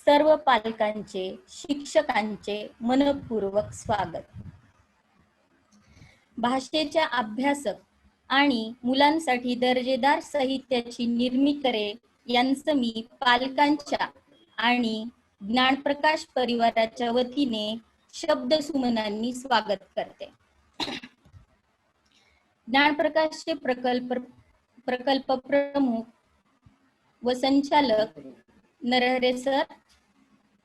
सर्व पालकांचे, शिक्षकांचे मनपूर्वक स्वागत। भाषेच्या अभ्यासक आणि मुलांसाठी दर्जेदार साहित्याची निर्मिती यांचं मी पालकांच्या आणि ज्ञानप्रकाश परिवाराच्या वतीने शब्दसुमनांनी स्वागत करते। ज्ञानप्रकाशचे प्रकल्प प्रमुख व संचालक नरहरे सर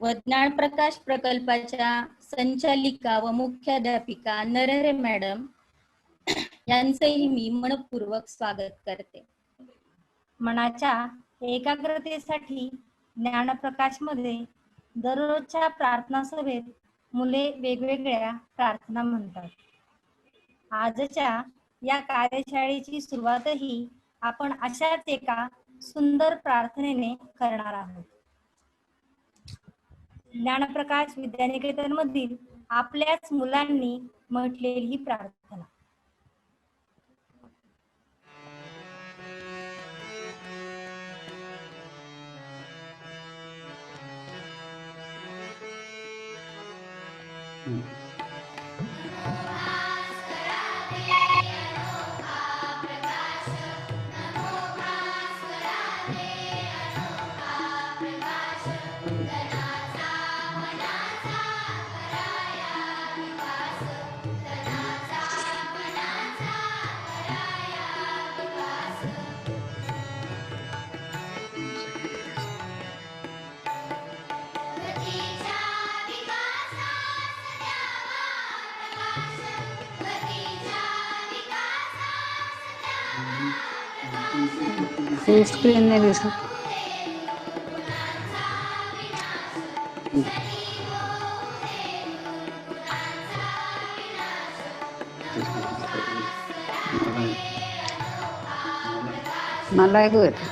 व ज्ञानप्रकाश प्रकल्पाच्या संचालिका व मुख्याध्यापिका नरहरे मॅडम यांचेही मी मनपूर्वक स्वागत करते। मनाच्या एकाग्रतेसाठी ज्ञानप्रकाश मध्ये दररोजच्या प्रार्थना सभेत मुले वेगवेगळ्या प्रार्थना म्हणतात। आजच्या या कार्यशाळेची सुरुवातही आपण अशाच एका सुंदर प्रार्थनेने करणार आहोत। ज्ञानप्रकाश विद्यानिकेतन मधील आपल्याच मुलांनी म्हटलेली ही प्रार्थना। स्क्रीन नाही दिसत। मला ऐकू येत।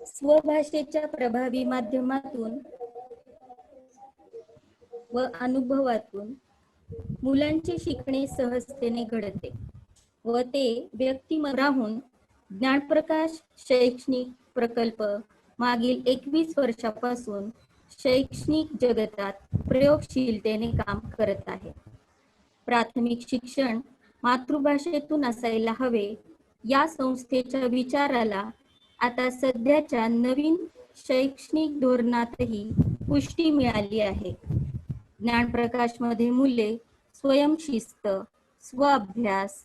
स्वभाषेच्या प्रभावी माध्यमातून व अनुभवातून मुलांचे शिकणे सहजतेने घडते व ते व्यक्तिमत्व राहून ज्ञानप्रकाश शैक्षणिक प्रकल्प मागील 21 वर्षापासून शैक्षणिक जगतात प्रयोगशीलतेने काम करत आहे। प्राथमिक शिक्षण मातृभाषेतून असायला हवे या संस्थेच्या विचाराला आता सध्याच्या नवीन शैक्षणिक धोरणातही पुष्टी मिळाली आहे। ज्ञानप्रकाश मध्ये मुले स्वयंशिस्त, स्वाभ्यास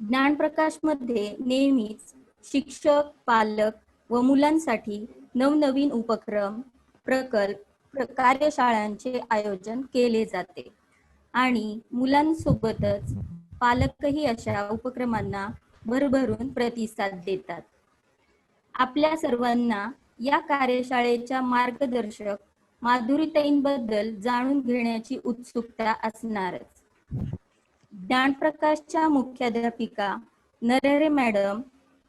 ज्ञानप्रकाश मध्ये नेहमीच शिक्षक, पालक व मुलांसाठी नवनवीन उपक्रम, प्रकल्प, कार्यशाळांचे आयोजन केले जाते आणि मुलांसोबतच पालकही अशा उपक्रमांना भरभरून प्रतिसाद देतात. आपल्या सर्वांना या कार्यशाळेच्या मार्गदर्शक माधुरीताईंबद्दल जाणून घेण्याची उत्सुकता असणारच. ज्ञानप्रकाशच्या मुख्याध्यापिका नरहरे मॅडम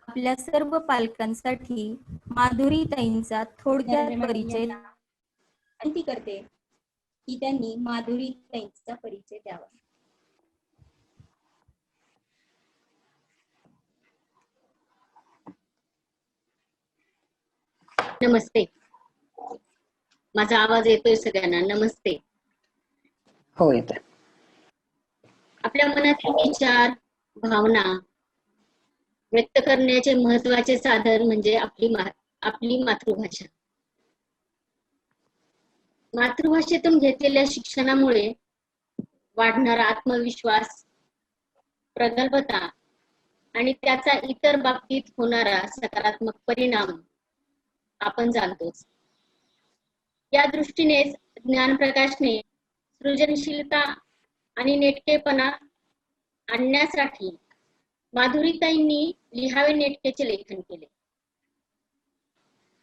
आपल्या सर्व पालकांसाठी माधुरीताईंचा थोडक्यात परिचय विनंती करते की त्यांनी माधुरीताईंचा परिचय द्यावा. नमस्ते. माझा आवाज येतोय सगळ्यांना? नमस्ते. हो येतं. आपल्या मनातील विचार, भावना व्यक्त करण्याचे महत्वाचे साधन म्हणजे आपली मातृभाषा. मातृभाषेतून घेतलेल्या शिक्षणामुळे वाढणारा आत्मविश्वास, प्रगल्भता आणि त्याचा इतर बाबतीत होणारा सकारात्मक परिणाम आपण जाणतोच. या दृष्टीनेच ज्ञानप्रकाशने सृजनशीलता आणि नेटकेपणा आणण्यासाठी माधुरीताईंनी लिहावे नेटकेचे लेखन केले.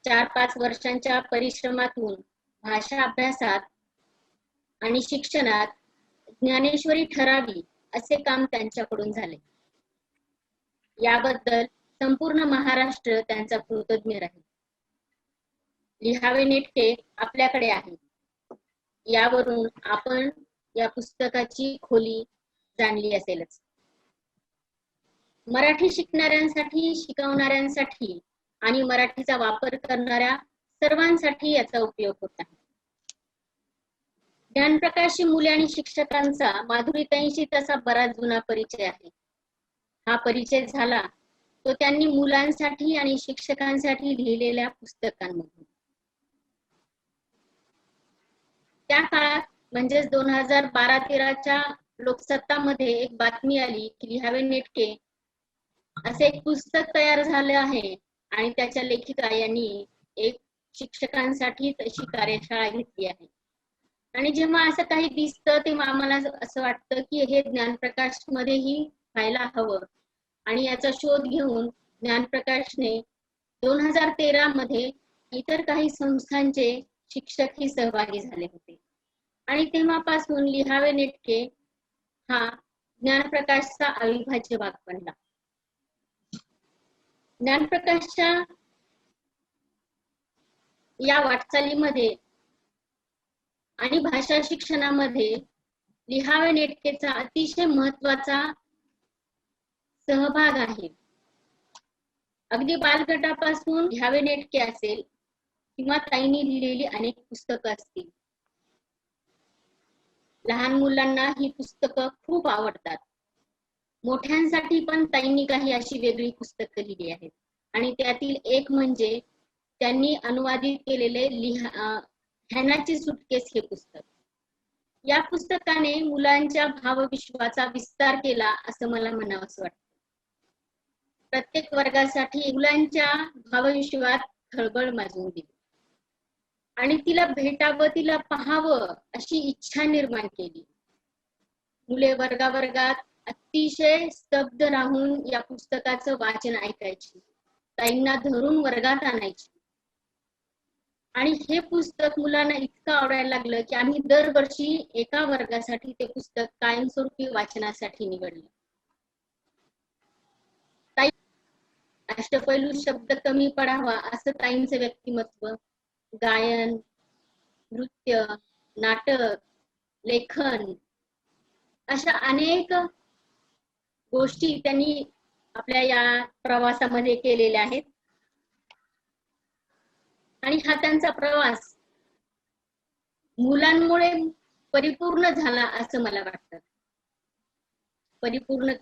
4-5 वर्षांच्या परिश्रमातून भाषा अभ्यासात आणि शिक्षणात ज्ञानेश्वरी ठरावी असे काम त्यांच्याकडून झाले. याबद्दल संपूर्ण महाराष्ट्र त्यांचा कृतज्ञ राहील. लिहावे नेटके आपल्याकडे आहे. यावरून आपण या पुस्तकाची खोली जाणली असेलच. मराठी शिकणाऱ्यांसाठी, शिकवणाऱ्यांसाठी आणि मराठीचा वापर करणाऱ्या सर्वांसाठी याचा उपयोग होत आहे. ज्ञानप्रकाशची मुले आणि शिक्षकांचा माधुरीताईंशी तसा बराच जुना परिचय आहे. हा परिचय झाला तो त्यांनी मुलांसाठी आणि शिक्षकांसाठी लिहिलेल्या पुस्तकांमधून. त्या काळात म्हणजेच 2012-13च्या लोकसत्तामध्ये एक बातमी आली की लिहावे नेटके असे एक पुस्तक तयार झाले आहे आणि त्याच्या लेखिका यांनी एक शिक्षकांसाठी तशी कार्यशाळा घेतली आहे. आणि जेव्हा असं काही दिसतं तेव्हा आम्हाला असं वाटतं की हे ज्ञानप्रकाश मध्येही व्हायला हवं. आणि याचा शोध घेऊन ज्ञानप्रकाशने 2013 मध्ये इतर काही संस्थांचे शिक्षकही सहभागी झाले होते आणि तेव्हापासून लिहावे नेटके हा ज्ञानप्रकाशचा अविभाज्य भाग बनला. ज्ञानप्रकाशच्या या वाटचालीमध्ये आणि भाषा शिक्षणामध्ये लिहावे नेटकेचा अतिशय महत्वाचा सहभाग आहे. अगदी बालगटापासून लिहावे नेटके असेल किंवा ताईंनी लिहिलेली अनेक पुस्तकं असतील. लहान मुलांना ही पुस्तकं खूप आवडतात. मोठ्यांसाठी पण ताईंनी काही अशी वेगळी पुस्तकं लिहिली आहेत आणि त्यातील एक म्हणजे त्यांनी अनुवादित केलेले हॅनाची सुटकेस हे पुस्तक. या पुस्तकाने मुलांच्या भावविश्वाचा विस्तार केला असं मला म्हणावंसं वाटतं. प्रत्येक वर्गासाठी मुलांच्या भावविश्वात खळबळ माजून दिली आणि तिला भेटावं, तिला पाहावं अशी इच्छा निर्माण केली. मुले वर्गावर्गात अतिशय स्तब्ध राहून या पुस्तकाचं वाचन ऐकायची, ताईंना धरून वर्गात आणायची. आणि हे पुस्तक मुलांना इतकं आवडायला लागलं की आम्ही दरवर्षी एका वर्गासाठी ते पुस्तक कायमस्वरूपी वाचनासाठी निवडलं. ताई अष्टपैलू शब्द कमी पडावा असं ताईंचं व्यक्तिमत्व, गायन, नृत्य, नाटक, लेखन अशा अनेक गोष्टी त्यांनी आपल्या या प्रवासामध्ये केलेल्या आहेत. आणि हा त्यांचा प्रवास मुलांमुळे परिपूर्ण झाला असं मला वाटतं. परिपूर्ण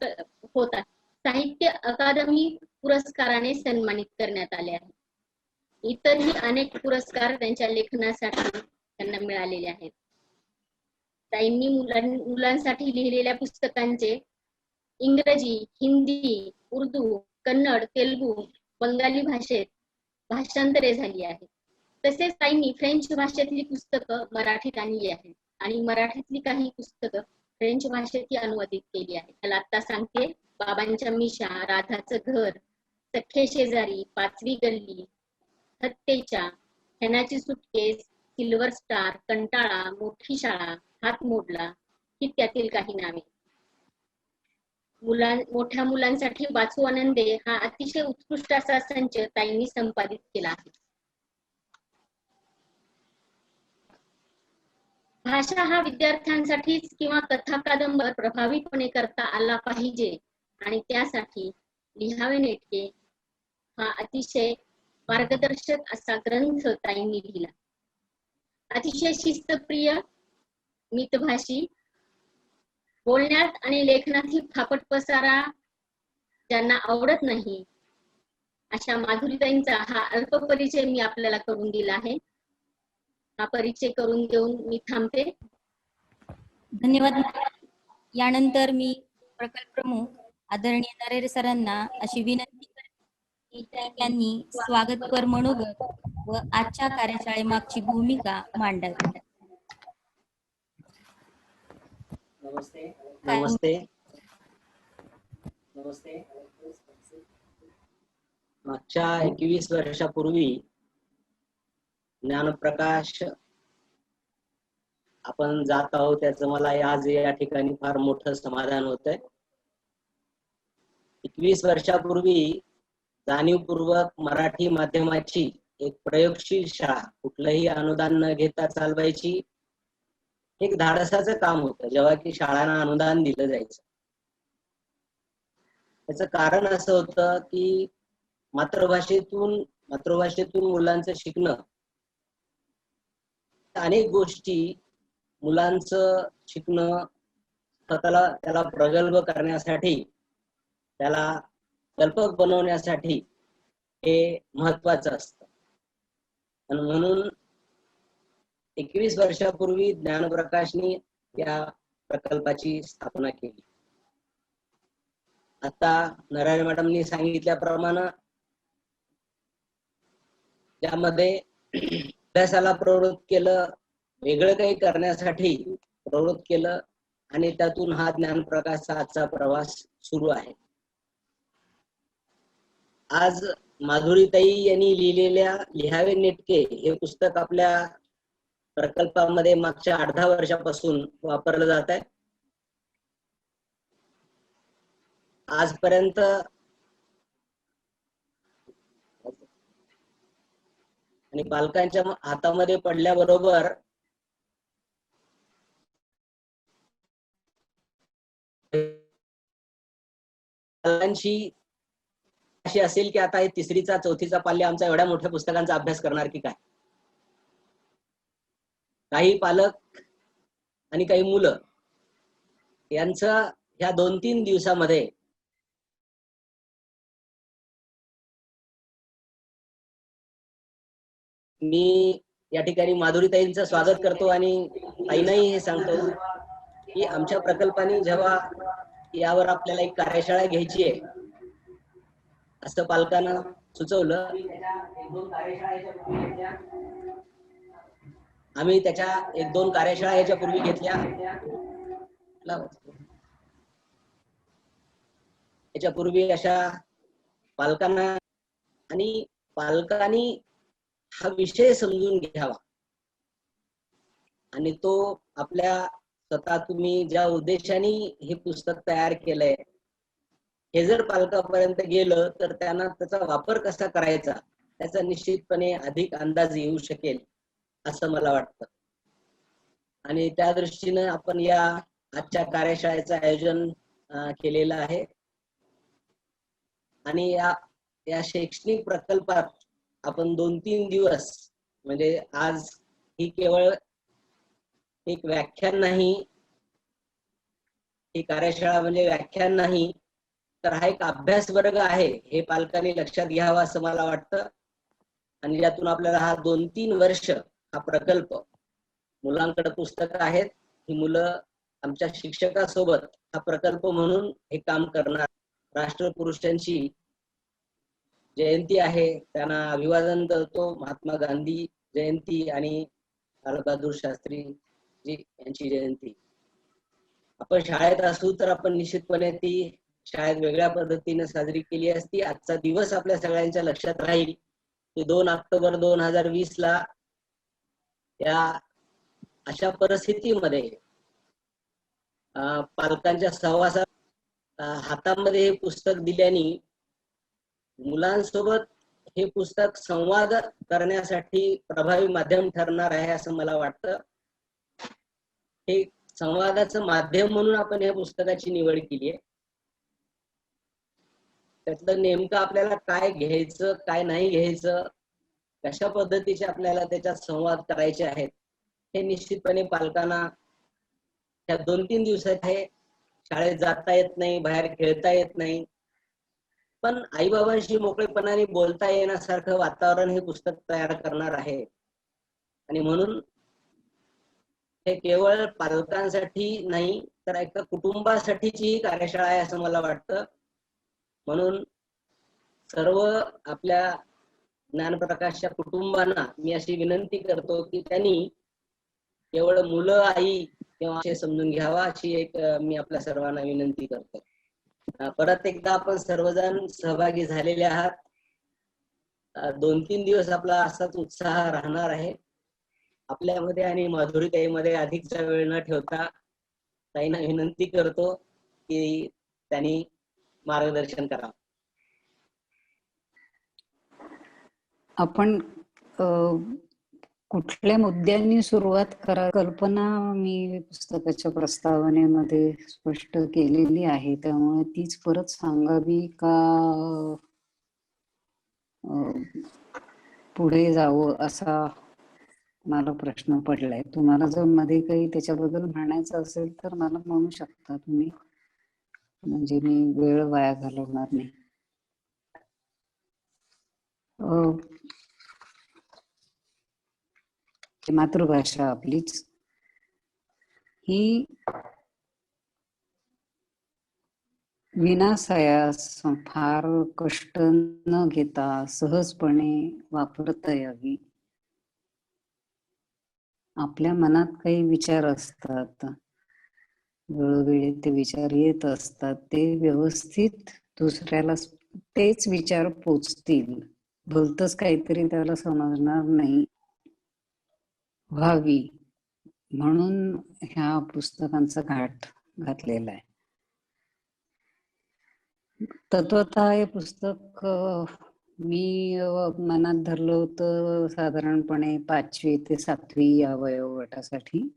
होता. साहित्य अकादमी पुरस्काराने सन्मानित करण्यात आले आहे. इतरही अनेक पुरस्कार त्यांच्या लेखनासाठी त्यांना मिळालेले आहेत. ताईंनी मुलांसाठी लिहिलेल्या पुस्तकांचे इंग्रजी, हिंदी, उर्दू, कन्नड, तेलुगू, बंगाली भाषेत भाषांतरे झाली आहेत. तसेच ताईंनी फ्रेंच भाषेतली पुस्तकं मराठीत आणली आहेत आणि मराठीतली काही पुस्तकं फ्रेंच भाषेतही अनुवादित केली आहेत. त्याला आता सांगते: बाबांच्या मिशा, राधाचं घर, सख्खे शेजारी, पाचवी गल्ली, हत्तेच्या, हेनाची सुटकेस, सिल्वर स्टार, कंटाळा, मोठी शाळा, हात मोडला ही त्यातील काही नावे. मोठ्या मुलांसाठी वाचू आनंदे हा अतिशय उत्कृष्ट असा संच ताईंनी संपादित केला आहे. भाषा हा विद्यार्थ्यांसाठीच किंवा कथा कादंबरी प्रभावीपणे करता आला पाहिजे आणि त्यासाठी लिहावे नेटके हा अतिशय मार्गदर्शक असा ग्रंथ ताईंनी लिहिला. अतिशय शिस्तप्रिय, मितभाषी, बोलण्यात आणि लेखनातील फापट पसारा ज्यांना आवडत नाही अशा माधुरीताईंचा हा अल्प परिचय मी आपल्याला करून दिला आहे. हा परिचय करून देऊन मी थांबते. धन्यवाद. यानंतर मी प्रकल्प प्रमुख आदरणीय नरेरे सरांना अशी विनंती करते की त्यांनी स्वागतपर मनोगत व आजच्या कार्यशाळेमागची भूमिका मांडावी. नमस्ते. मागच्या 21 वर्षापूर्वी ज्ञानप्रकाश आपण जात आहोत त्याचं मला आज या ठिकाणी फार मोठं समाधान होतंय. 21 वर्षापूर्वी जाणीवपूर्वक मराठी माध्यमाची एक प्रयोगशील शाळा कुठलंही अनुदान न घेता चालवायची एक धाडसाचं काम होतं जेव्हा की शाळांना अनुदान दिलं जायचं. त्याचं कारण असं होतं की मातृभाषेतून मुलांचं शिकणं, अनेक गोष्टी मुलांचं शिकणं त्याला प्रगल्भ करण्यासाठी, त्याला कल्पक बनवण्यासाठी हे महत्वाचं असतं. आणि म्हणून 21 वर्षापूर्वी ज्ञानप्रकाशनी या प्रकल्पाची स्थापना केली. आता नरारे मॅडमनी सांगितल्याप्रमाणे त्यामध्ये अभ्यासाला प्रवृत्त केलं, वेगळं काही करण्यासाठी प्रवृत्त केलं आणि त्यातून हा ज्ञानप्रकाशचा आजचा प्रवास सुरू आहे. आज माधुरीताई यांनी लिहिलेल्या लिहावे नेटके हे पुस्तक आपल्या प्रकल्पामध्ये मागच्या 8-10 वर्षापासून वापरलं जात आहे. आजपर्यंत आणि पालकांच्या हातामध्ये पडल्याबरोबर पालकांची अशी असेल की आता हे 3रीचा 4थीचा पाल्य आमचा एवढ्या मोठ्या पुस्तकांचा अभ्यास करणार की काय. काही पालक आणि काही मुलं यांचं ह्या 2-3 दिवसामध्ये मी या ठिकाणी माधुरीताईंचं स्वागत करतो आणि ताईंनाही हे सांगतो की आमच्या प्रकल्पाने जेव्हा यावर आपल्याला एक कार्यशाळा घ्यायची आहे असं पालकांना सुचवलं, आम्ही त्याच्या 1-2 कार्यशाळा याच्यापूर्वी घेतल्या. याच्यापूर्वी अशा पालकांना आणि पालकांनी हा विषय समजून घ्यावा आणि तो आपल्या स्वतः तुम्ही ज्या उद्देशाने हे पुस्तक तयार केलंय हे जर पालकापर्यंत गेलं तर त्यांना त्याचा वापर कसा करायचा त्याचा निश्चितपणे अधिक अंदाज येऊ शकेल असं मला वाटतं. आणि त्या दृष्टीने आपण या आजच्या कार्यशाळेचं आयोजन केलेलं आहे. आणि या शैक्षणिक प्रकल्पात आपण 2-3 दिवस म्हणजे आज ही केवळ एक व्याख्यान नाही, ही कार्यशाळा म्हणजे व्याख्यान नाही तर हा एक अभ्यास वर्ग आहे हे पालकांनी लक्षात घ्यावं असं मला वाटतं. आणि यातून आपल्याला हा 2-3 वर्ष हा प्रकल्प मुलांकडे पुस्तकं आहेत, ही मुलं आमच्या शिक्षकासोबत हा प्रकल्प म्हणून हे काम करणार राष्ट्रपुरुषांची जयंती आहे, त्यांना अभिवादन करतो. महात्मा गांधी जयंती आणि लालबहादूर शास्त्री जी यांची जयंती. आपण शाळेत असू तर आपण निश्चितपणे ती शाळेत वेगळ्या पद्धतीने साजरी केली असती. आजचा दिवस आपल्या सगळ्यांच्या लक्षात राहील की 2 ऑक्टोबर 2020 ला या अशा परिस्थितीमध्ये पालकांच्या सहवासात हातामध्ये हे पुस्तक दिल्याने मुलांसोबत हे पुस्तक संवाद करण्यासाठी प्रभावी माध्यम ठरणार आहे असं मला वाटतं. हे संवादाचं माध्यम म्हणून आपण या पुस्तकाची निवड केली आहे. त्यातलं नेमकं आपल्याला काय घ्यायचं काय नाही घ्यायचं, कशा पद्धतीचे आपल्याला त्याच्यात संवाद करायचे आहेत, हे निश्चितपणे पालकांना ह्या 2-3 दिवसात हे शाळेत जाता येत नाही, बाहेर खेळता येत नाही, पण आईबाबांशी मोकळेपणाने बोलता येण्यासारखं वातावरण हे पुस्तक तयार करणार आहे. आणि म्हणून हे केवळ पालकांसाठी नाही तर एका कुटुंबासाठीची ही कार्यशाळा आहे असं मला वाटतं. म्हणून सर्व आपल्या ज्ञानप्रकाशच्या कुटुंबांना मी अशी विनंती करतो की त्यांनी केवळ मुलं आई किंवा असे समजून घ्यावा अशी एक मी आपल्या सर्वांना विनंती करतो. परत एकदा आपण सर्वजण सहभागी झालेले आहात. 2-3 दिवस आपला असाच उत्साह राहणार आहे आपल्यामध्ये आणि माधुरीताईमध्ये. अधिकचा वेळ न ठेवता ताईंना विनंती करतो की त्यांनी मार्गदर्शन करावं. आपण कुठल्या मुद्द्यांनी सुरुवात करा, कल्पना मी पुस्तकाच्या प्रस्तावनेमध्ये स्पष्ट केलेली आहे, त्यामुळे तीच परत सांगावी का पुढे जावं असा मला प्रश्न पडलाय. तुम्हाला जर मध्ये काही त्याच्याबद्दल म्हणायचं असेल तर मला म्हणू शकता तुम्ही, म्हणजे मी वेळ वाया घालवणार नाही. मातृभाषा आपलीच ही विनासायास फार कष्ट न घेता सहजपणे वापरता यावी. आपल्या मनात काही विचार असतात, वेळोवेळी ते विचार येत असतात, ते व्यवस्थित दुसऱ्याला तेच विचार पोचतील, भलतंच काहीतरी त्याला समजणार नाही व्हावी म्हणून ह्या पुस्तकांचा घाट घातलेला आहे. तत्वतः हे पुस्तक मी मनात धरलं होतं साधारणपणे 5वी ते 7वी या वयोगटासाठी,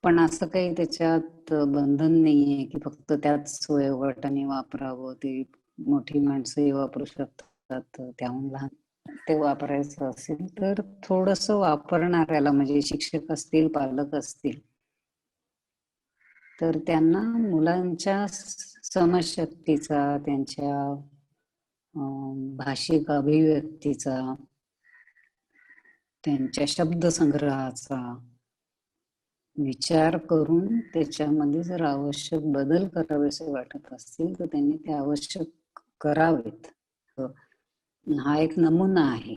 पण असं काही त्याच्यात बंधन नाहीये की फक्त त्याच वयोगटाने वापरावं. ते मोठी माणसंही वापरू शकतात, त्याहून लहान ते वापरायचं असेल तर थोडस वापरणाऱ्याला, म्हणजे शिक्षक असतील पालक असतील तर त्यांना मुलांच्या समशक्तीचा, त्यांच्या भाषिक अभिव्यक्तीचा, त्यांच्या शब्दसंग्रहाचा विचार करून त्याच्यामध्ये जर आवश्यक बदल करावेसे वाटत असतील तर त्यांनी ते आवश्यक करावेत. हा एक नमुना आहे.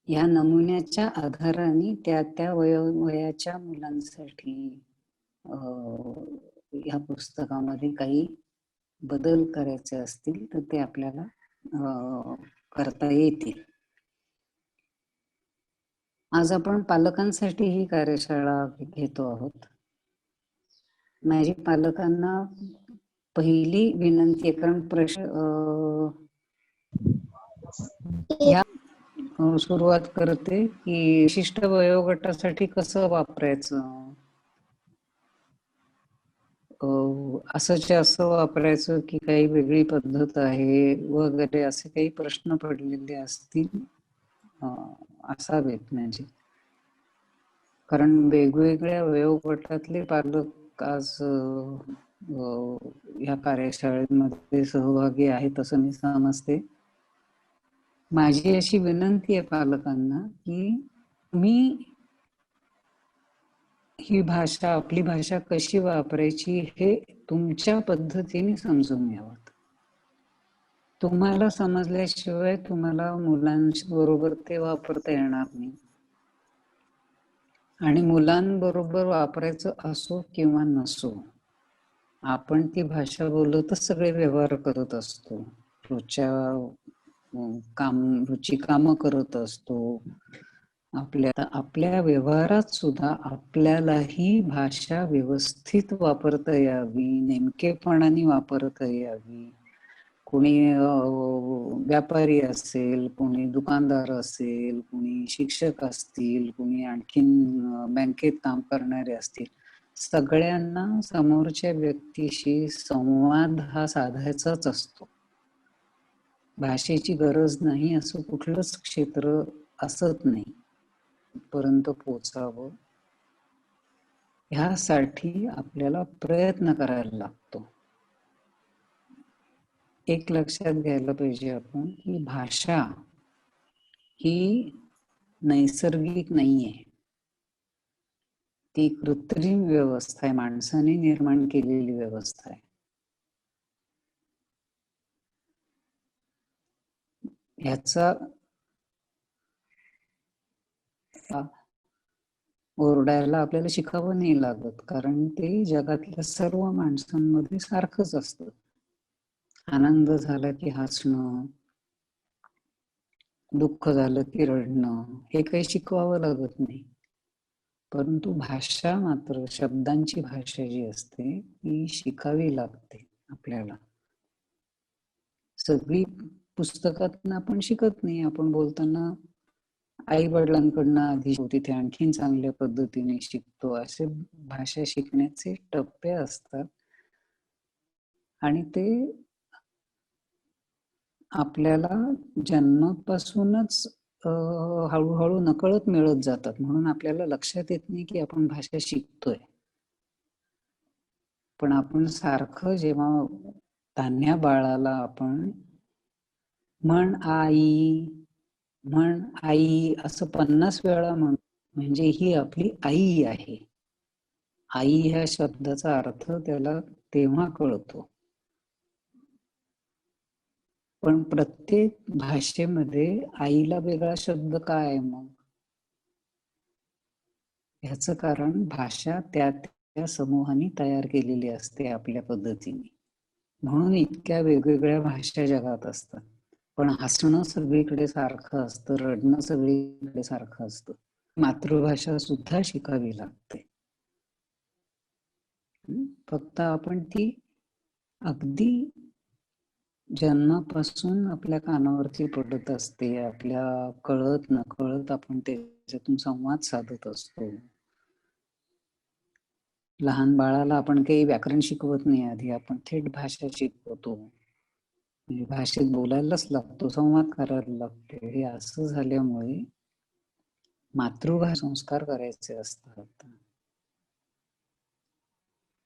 या नमुन्याच्या आधाराने त्या वयाच्या मुलांसाठी या पुस्तकामध्ये काही बदल करायचे असतील तर ते आपल्याला करता येतील. आज आपण पालकांसाठी ही कार्यशाळा घेतो आहोत. माझी पालकांना पहिली विनंती आहे, कारण ह्या सुरुवात करते की विशिष्ट वयोगटासाठी कसं वापरायचं, असंच्या असं वापरायचं की काही वेगळी पद्धत आहे वगैरे, असे काही प्रश्न पडलेले असतील असावेत. म्हणजे कारण वेगवेगळ्या वयोगटातले पालक आज या कार्यशाळेमध्ये सहभागी आहेत असं मी समजते. माझी अशी विनंती आहे पालकांना की मी ही भाषा, आपली भाषा कशी वापरायची हे तुमच्या पद्धतीने समजून घ्यावं. तुम्हाला समजल्याशिवाय तुम्हाला मुलांबरोबर ते वापरता येणार नाही. आणि मुलांबरोबर वापरायचं असो किंवा नसो, आपण ती भाषा बोलतच सगळे व्यवहार करत असतो. रोजच्या रोजची कामं करत असतो. आपल्या व्यवहारात सुद्धा आपल्यालाही भाषा व्यवस्थित वापरता यावी, नेमकेपणाने वापरता यावी. कोणी व्यापारी असेल, कोणी दुकानदार असेल, कोणी शिक्षक असतील, कोणी आणखीन बँकेत काम करणारे असतील, सगळ्यांना समोरच्या व्यक्तीशी संवाद हा साधायचाच असतो. भाषेची गरज नाही असं कुठलंच क्षेत्र असत नाही पर्यंत पोचावं, ह्यासाठी आपल्याला प्रयत्न करायला लागतो. एक लक्षात घ्यायला पाहिजे आपण की भाषा ही नैसर्गिक नाहीये, ती कृत्रिम व्यवस्था आहे, माणसाने निर्माण केलेली व्यवस्था आहे. ह्याचा ओरडायला आपल्याला शिकावं नाही लागत, कारण ते जगातल्या सर्व माणसांमध्ये सारखंच असतं. आनंद झाला की हसणं, दुःख झालं की रडणं, हे काही शिकवावं लागत नाही. परंतु भाषा मात्र, शब्दांची भाषा जी असते ती शिकावी लागते आपल्याला. सगळी पुस्तकातनं आपण शिकत नाही. आपण बोलताना आई वडिलांकडनं आधी तिथे आणखीन चांगल्या पद्धतीने शिकतो. असे भाषा शिकण्याचे टप्पे असतात आणि ते आपल्याला जन्मापासूनच हळूहळू नकळत मिळत जातात. म्हणून आपल्याला लक्षात येत नाही की आपण भाषा शिकतोय. पण आपण सारखं जेव्हा धान्या बाळाला आपण म्हण आई, म्हण आई असं 50 वेळा म्हणजे ही आपली आई आहे. आई ह्या शब्दाचा अर्थ त्याला तेव्हा कळतो. पण प्रत्येक भाषेमध्ये आईला वेगळा शब्द काय आहे मग? ह्याचं कारण भाषा त्या समूहाने तयार केलेली असते आपल्या पद्धतीने. म्हणून इतक्या वेगवेगळ्या भाषा जगात असतात. पण हसणं सगळीकडे सारखं असतं, रडणं सगळीकडे सारखं असतं. मातृभाषा सुद्धा शिकावी लागते. फक्त आपण ती अगदी जन्मापासून आपल्या कानावरती पडत असते. आपल्या कळत नकळत आपण त्याच्यातून संवाद साधत असतो. लहान बाळाला आपण काही व्याकरण शिकवत नाही, आधी आपण थेट भाषा शिकवतो. म्हणजे भाषेत बोलायलाच लागतो, संवाद करायला लागतो. हे असं झाल्यामुळे मातृभाषा संस्कार करायचे असतात.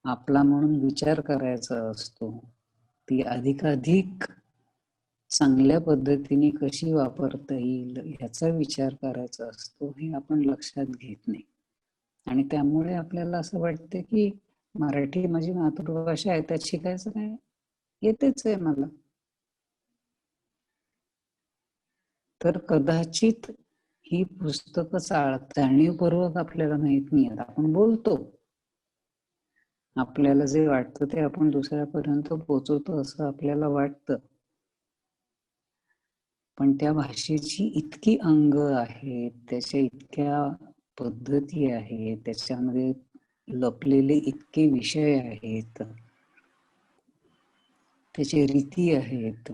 आपला म्हणून विचार करायचा असतो. ती अधिकाधिक चांगल्या पद्धतीने कशी वापरता येईल ह्याचा विचार करायचा असतो. हे आपण लक्षात घेत नाही आणि त्यामुळे आपल्याला असं वाटतं की मराठी माझी मातृभाषा आहे, त्यात शिकायचं काय, येतेच आहे मला. तर कदाचित ही पुस्तकं जाणीवपूर्वक आपल्याला माहित नाही. आपण बोलतो, आपल्याला जे वाटतं ते आपण दुसऱ्यापर्यंत पोहोचवतो असं आपल्याला वाटतं. पण त्या भाषेची इतकी अंग आहेत, त्याच्या इतक्या पद्धती आहेत, त्याच्यामध्ये लपलेले इतके विषय आहेत, त्याचे रीती आहेत,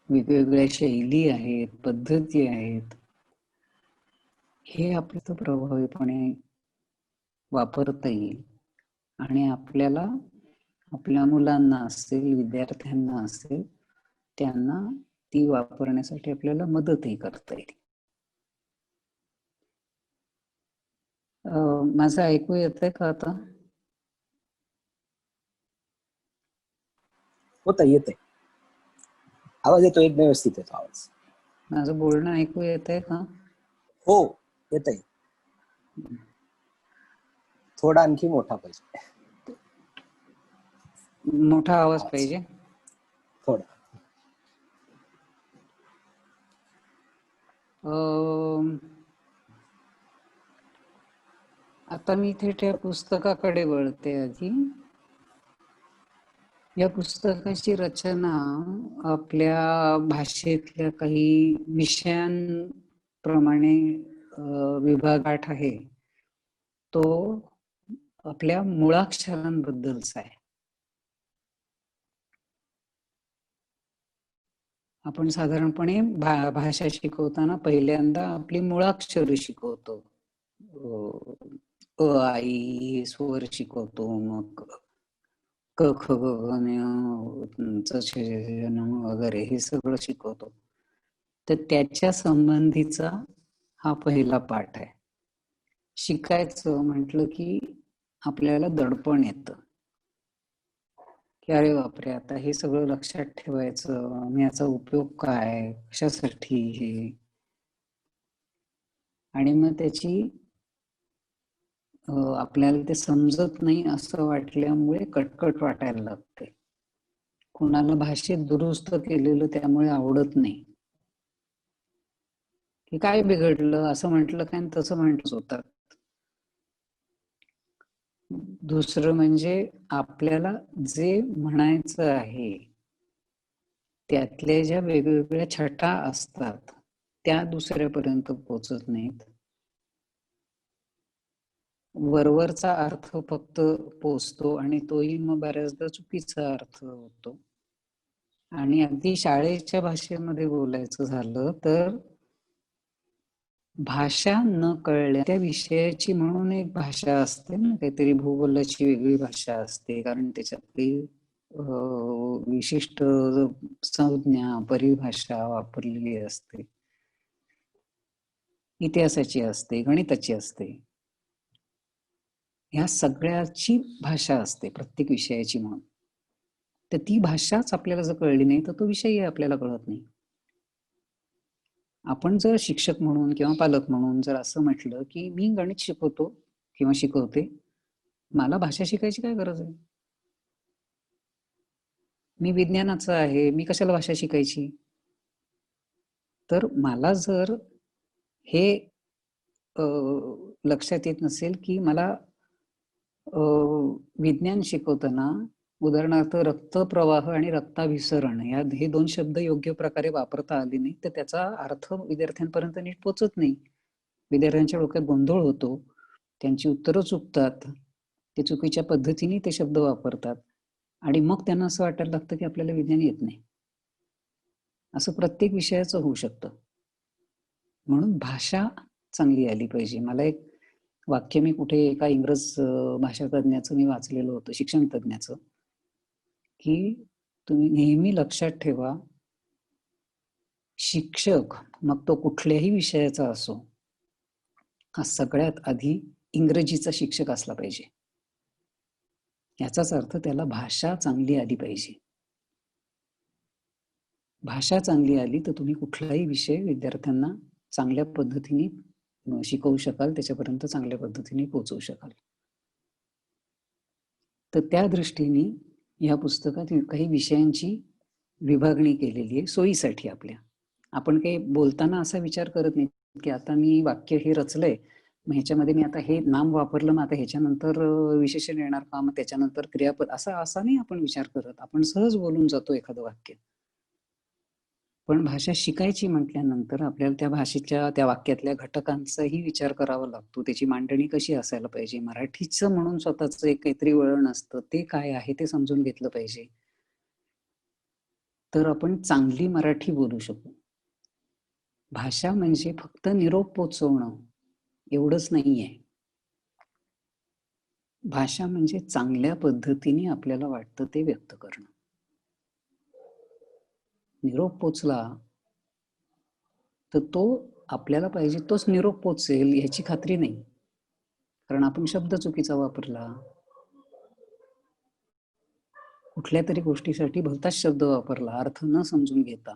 वेगवेगळ्या शैली आहेत, पद्धती आहेत. हे आपल्याला प्रभावीपणे वापरता येईल आणि आपल्याला आपल्या मुलांना असेल, विद्यार्थ्यांना असेल, त्यांना ती वापरण्यासाठी आपल्याला मदतही करता येईल. माझं ऐकू येतंय का आता? होता येतंय, आवाज येतो, एकदम व्यवस्थित येतो आवाज. माझं बोलणं ऐकू येतंय का? हो येतंय. थोडा आणखी मोठा पाहिजे. मोठा आवाज पाहिजे. थोडा. आता मी इथे त्या पुस्तकाकडे वळते. आधी या पुस्तकाची रचना आपल्या भाषेतल्या काही विषयांप्रमाणे विभागात आहे. तो आपल्या मुळाक्षरांबद्दलचा आहे. आपण साधारणपणे भाषा शिकवताना पहिल्यांदा आपली मुळाक्षर शिकवतो. अ आई स्वर शिकवतो, मग क ख ग वगैरे हे सगळं शिकवतो. तर त्याच्या संबंधीचा हा पहिला पाठ आहे. शिकायचं म्हटलं की आपल्याला दडपण येतं की अरे बापरे, आता हे सगळं लक्षात ठेवायचं, आणि याचा उपयोग काय, कशासाठी हे, आणि मग त्याची आपल्याला ते समजत नाही असं वाटल्यामुळे कटकट वाटायला लागते. कुणाला भाषेत दुरुस्त केलेलं त्यामुळे आवडत नाही, की काय बिघडलं, असं म्हटलं काय आणि तसं म्हटलं होतं. दुसरं म्हणजे आपल्याला जे म्हणायचं आहे त्यातल्या ज्या वेगवेगळ्या छटा असतात त्या दुसऱ्यापर्यंत पोचत नाहीत. वरवरचा अर्थ फक्त पोचतो आणि तोही मग बऱ्याचदा चुकीचा अर्थ होतो. आणि अगदी शाळेच्या भाषेमध्ये बोलायचं झालं तर भाषा न कळल्या त्या विषयाची म्हणून एक भाषा असते ना, काहीतरी भूगोलाची वेगळी भाषा असते, कारण त्याच्यातली विशिष्ट संज्ञा परिभाषा वापरलेली असते. इतिहासाची असते, गणिताची असते, ह्या सगळ्याची भाषा असते प्रत्येक विषयाची म्हणून. तर ती भाषाच आपल्याला जर कळली नाही तर तो विषयही आपल्याला कळत नाही. आपण जर शिक्षक म्हणून किंवा पालक म्हणून जर असं म्हटलं की मी गणित शिकवतो किंवा शिकवते, मला भाषा शिकायची काय गरज आहे, मी विज्ञानाचं आहे, मी कशाला भाषा शिकायची. तर मला जर हे लक्षात येत नसेल की मला विज्ञान शिकवताना उदाहरणार्थ रक्तप्रवाह आणि रक्ताभिसरण या हे दोन शब्द योग्य प्रकारे वापरता आले नाही तर त्याचा अर्थ विद्यार्थ्यांपर्यंत नीट पोचत नाही. विद्यार्थ्यांच्या डोक्यात गोंधळ होतो, त्यांची उत्तरं चुकतात, ते चुकीच्या पद्धतीने ते शब्द वापरतात आणि मग त्यांना असं वाटायला लागतं की आपल्याला विज्ञान येत नाही. असं प्रत्येक विषयाचं होऊ शकतं. म्हणून भाषा चांगली आली पाहिजे. मला एक वाक्य मी कुठे एका इंग्रज भाषा तज्ञाचं मी वाचलेलं होतं, शिक्षण तज्ञाचं, की तुम्ही नेहमी लक्षात ठेवा, शिक्षक मग तो कुठल्याही विषयाचा असो, हा सगळ्यात आधी इंग्रजीचा शिक्षक असला पाहिजे. याचाच अर्थ त्याला भाषा चांगली आली पाहिजे. भाषा चांगली आली तर तुम्ही कुठलाही विषय विद्यार्थ्यांना चांगल्या पद्धतीने शिकवू शकाल, त्याच्यापर्यंत चांगल्या पद्धतीने पोहोचवू शकाल. तर त्या दृष्टीने या पुस्तकात काही विषयांची विभागणी केलेली आहे सोयीसाठी आपल्या. आपण काही बोलताना असा विचार करत नाही की आता मी वाक्य हे रचलंय, मग ह्याच्यामध्ये मी आता हे नाम वापरलं, मग आता ह्याच्यानंतर विशेषण येणार का, मग त्याच्यानंतर क्रियापद, असा नाही आपण विचार करत. आपण सहज बोलून जातो एखादं वाक्य. पण भाषा शिकायची म्हटल्यानंतर आपल्याला त्या भाषेच्या त्या वाक्यातल्या घटकांचाही विचार करावा लागतो. त्याची मांडणी कशी असायला पाहिजे, मराठीचं म्हणून स्वतःच एक काहीतरी वळण असतं, ते काय आहे ते समजून घेतलं पाहिजे, तर आपण चांगली मराठी बोलू शकू. भाषा म्हणजे फक्त निरोप पोचवणं एवढंच नाहीये. भाषा म्हणजे चांगल्या पद्धतीने आपल्याला वाटतं ते व्यक्त करणं. निरोप पोचला तर तो आपल्याला पाहिजे तोच निरोप पोचेल ह्याची खात्री नाही, कारण आपण शब्द चुकीचा वापरला, कुठल्या तरी गोष्टीसाठी भलताच शब्द वापरला अर्थ न समजून घेता,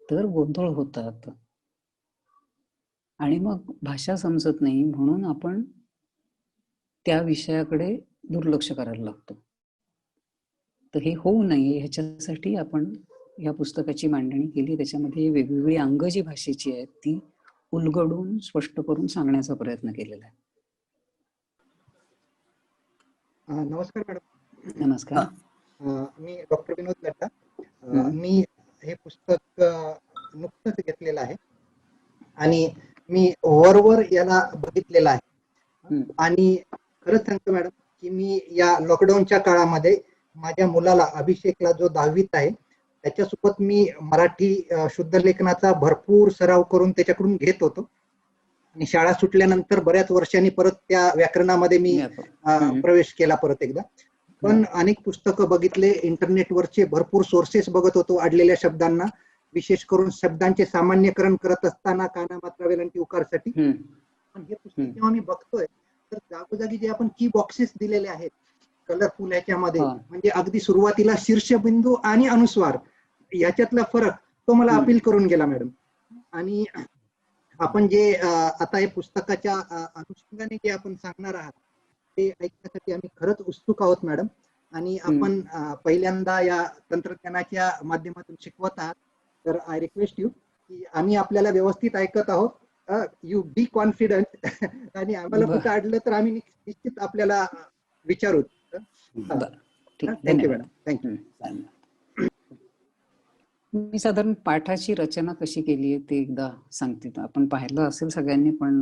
तर गोंधळ होतात आणि मग भाषा समजत नाही. म्हणून आपण त्या विषयाकडे दुर्लक्ष करायला लागतो. तर हे होऊ नये ह्याच्यासाठी आपण या पुस्तकाची मांडणी केली. त्याच्यामध्ये वेगवेगळी अंग जी भाषेची आहेत ती उलगडून स्पष्ट करून सांगण्याचा प्रयत्न केलेला आहे. नमस्कार मॅडम. नमस्कार. मी डॉक्टर विनोद लड्डा. मी हे पुस्तक नुकतंच घेतलेलं आहे आणि मी वरवर याला बघितलेलं आहे. आणि खरंच सांगतो मॅडम की मी या लॉकडाऊनच्या काळामध्ये माझ्या मुलाला अभिषेकला जो 10वीत आहे त्याच्यासोबत मी मराठी शुद्ध लेखनाचा भरपूर सराव करून त्याच्याकडून घेत होतो. आणि शाळा सुटल्यानंतर बऱ्याच वर्षांनी परत त्या व्याकरणामध्ये मी प्रवेश केला परत एकदा. पण अनेक पुस्तकं बघितले, इंटरनेटवरचे भरपूर सोर्सेस बघत होतो अडलेल्या शब्दांना, विशेष करून शब्दांचे सामान्यकरण करत असताना काना मात्रा वेलांटी उकारसाठी. पण हे पुस्तक जेव्हा मी बघतोय तर जागोजागी जे आपण की बॉक्सेस दिलेले आहेत कलरफुल ह्याच्यामध्ये, म्हणजे अगदी सुरुवातीला शीर्षबिंदू आणि अनुस्वार याच्यातला फरक तो मला अपील करून गेला मॅडम. आणि आपण जे आता हे पुस्तकाच्या अनुषंगाने जे आपण सांगणार आहात ते ऐकण्यासाठी आम्ही खरंच उत्सुक आहोत मॅडम. आणि आपण पहिल्यांदा या तंत्रज्ञानाच्या माध्यमातून शिकवत आहात, तर आय रिक्वेस्ट यू की आम्ही आपल्याला व्यवस्थित ऐकत आहोत. यू बी कॉन्फिडंट आणि आम्हाला कुठं अडलं तर आम्ही निश्चित आपल्याला विचारू. Thank you madam. थँक्यू. मी साधारण पाठाची रचना कशी केली आहे ते एकदा सांगते. आपण पाहिलं असेल सगळ्यांनी, पण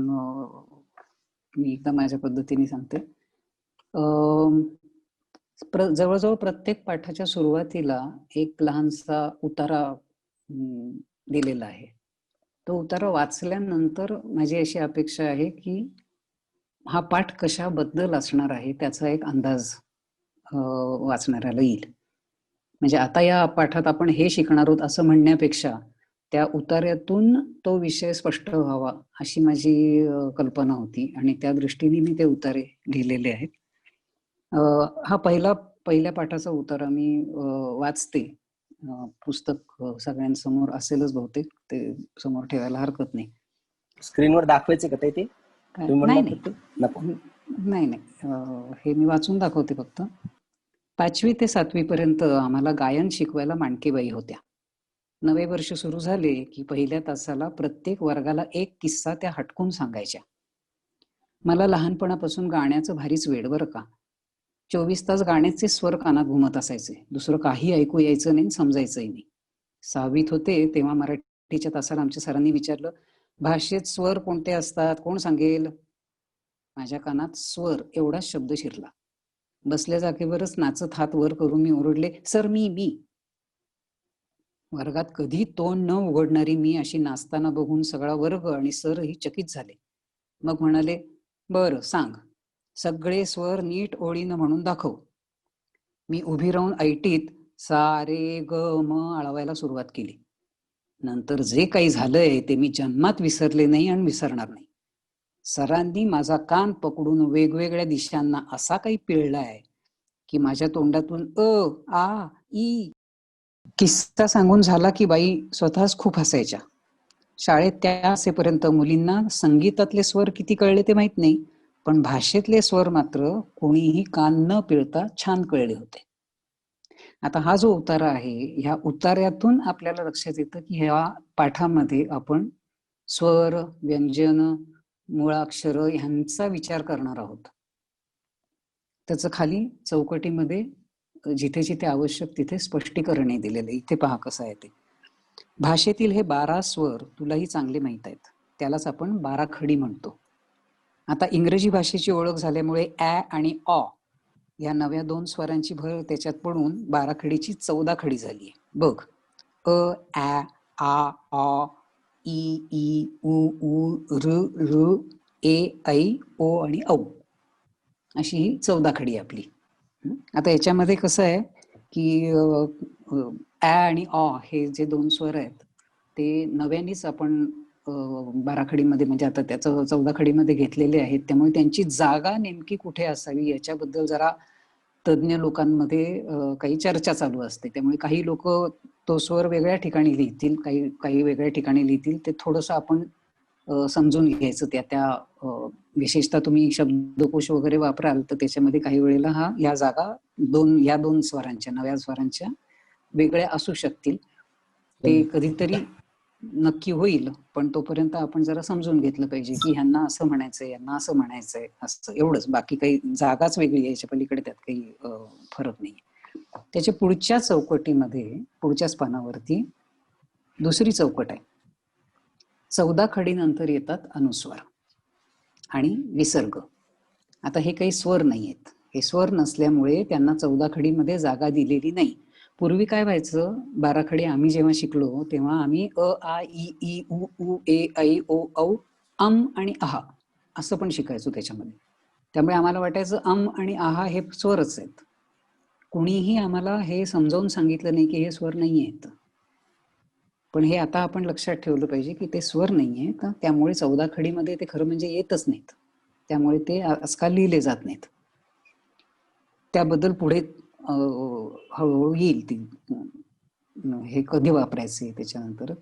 मी एकदा माझ्या पद्धतीने सांगते. जवळजवळ प्रत्येक पाठाच्या सुरुवातीला एक लहानसा उतारा दिलेला आहे. तो उतारा वाचल्यानंतर माझी अशी अपेक्षा आहे की हा पाठ कशाबद्दल असणार आहे त्याचा एक अंदाज वाचणाऱ्याला येईल. म्हणजे आता या पाठात आपण हे शिकणार आहोत असं म्हणण्यापेक्षा त्या उतार्यातून तो विषय स्पष्ट व्हावा अशी माझी कल्पना होती आणि त्या दृष्टीने मी ते उतारे लिहिलेले आहेत. हा पहिल्या पाठाचा उतारा मी वाचते. पुस्तक सगळ्यांसमोर असेलच बहुतेक, ते समोर ठेवायला हरकत नाही. स्क्रीनवर दाखवायचे का ते? नाही, हे मी वाचून दाखवते फक्त. 5वी ते 7वी पर्यंत आम्हाला गायन शिकवायला माणकेबाई होत्या. नवे वर्ष सुरू झाले की पहिल्या तासाला प्रत्येक वर्गाला एक किस्सा त्या हटकून सांगायच्या. मला लहानपणापासून गाण्याचं भारीच वेड बरं का. 24 तास गाण्याचे स्वर कानात घुमत असायचे. दुसरं काही ऐकू यायचं नाही, समजायचंही नाही. 6वीत होते तेव्हा मराठीच्या तासाला आमच्या सरांनी विचारलं, भाषेत स्वर कोणते असतात, कोण सांगेल? माझ्या कानात स्वर एवढाच शब्द शिरला. बसल्या जागेवरच नाचत हात वर करून मी ओरडले, सर मी. वर्गात कधी तोंड न उघडणारी मी अशी नाचताना बघून सगळा वर्ग आणि सरही चकित झाले. मग म्हणाले, बरं सांग, सगळे स्वर नीट ओळीनं म्हणून दाखव. मी उभी राहून ऐटीत सा रे ग म आळवायला सुरुवात केली. नंतर जे काही झालंय ते मी जन्मात विसरले नाही आणि विसरणार नाही. सरांनी माझा कान पकडून वेगवेगळ्या दिशांना असा काही पिळलाय की माझ्या तोंडातून अ आ ई किस्सा सांगून झाला की बाई स्वतःच खूप हसायच्या. शाळेत त्या असेपर्यंत मुलींना संगीतातले स्वर किती कळले ते माहित नाही, पण भाषेतले स्वर मात्र कोणीही कान न पिळता छान कळले होते. आता हा जो उतारा आहे, ह्या उतार्यातून आपल्याला लक्षात येतं की ह्या पाठामध्ये आपण स्वर, व्यंजन, मूळाक्षर ह्यांचा विचार करणार आहोत. त्याचं खाली चौकटीमध्ये जिथे जिथे आवश्यक तिथे स्पष्टीकरण दिलेलं आहे. इथे पहा कसं आहे ते. भाषेतील हे 12 स्वर तुलाही चांगले माहित आहेत, त्यालाच आपण 12 खडी म्हणतो. आता इंग्रजी भाषेची ओळख झाल्यामुळे ॲ आणि ऑ या नव्या 2 स्वरांची भर त्याच्यात पडून 12 खडीची 14 खडी झाली आहे. बघ, अ ॲ आ ऑ ई ई उ उ र र ए ऐ ओ आणि औ अशी ही 14 खडी आपली. आता याच्यामध्ये कसं आहे की ॲ आणि ऑ हे जे 2 स्वर आहेत ते नव्यानेच आपण 12 खडीमध्ये, म्हणजे आता त्याचं 14 खडीमध्ये घेतलेले आहेत. त्यामुळे त्यांची जागा नेमकी कुठे असावी याच्याबद्दल जरा तज्ज्ञ लोकांमध्ये काही चर्चा चालू असते. त्यामुळे काही लोक तो स्वर वेगळ्या ठिकाणी लिहितील, काही वेगळ्या ठिकाणी लिहितील. ते थोडंसं आपण समजून घ्यायचं त्या विशेषतः तुम्ही शब्दकोश वगैरे वापराल तर त्याच्यामध्ये काही वेळेला या जागा दोन स्वरांच्या, नव्या स्वरांच्या वेगळ्या असू शकतील. ते कधीतरी नक्की होईल, पण तोपर्यंत आपण जरा समजून घेतलं पाहिजे की ह्यांना असं म्हणायचंय, यांना असं म्हणायचंय, असं एवढंच. बाकी काही जागाच वेगळी आहे, याच्या पलीकडे त्यात काही फरक नाही. त्याच्या पुढच्या चौकटीमध्ये, पुढच्याच पानावरती दुसरी चौकट आहे. 14 खडीनंतर येतात अनुस्वार आणि विसर्ग. आता हे काही स्वर नाही आहेत, हे स्वर नसल्यामुळे त्यांना 14 खडीमध्ये जागा दिलेली नाही. पूर्वी काय व्हायचं, 12 खडी आम्ही जेव्हा शिकलो तेव्हा आम्ही अ आ इ ई उ ऊ ए ऐ ओ औ अम आणि आहा असं पण शिकायचो त्याच्यामध्ये. त्यामुळे आम्हाला वाटायचं अम आणि आहा हे स्वरच आहेत. कुणीही आम्हाला हे समजावून सांगितलं नाही की हे स्वर नाही आहेत. पण हे आता आपण लक्षात ठेवलं पाहिजे की ते स्वर नाही आहेत, त्यामुळे 14 खडीमध्ये ते खरं म्हणजे येतच नाहीत, त्यामुळे ते आजकाल लिहिले जात नाहीत. त्याबद्दल पुढे हळूहळू येईल ती हे कधी वापरायचे. त्याच्यानंतर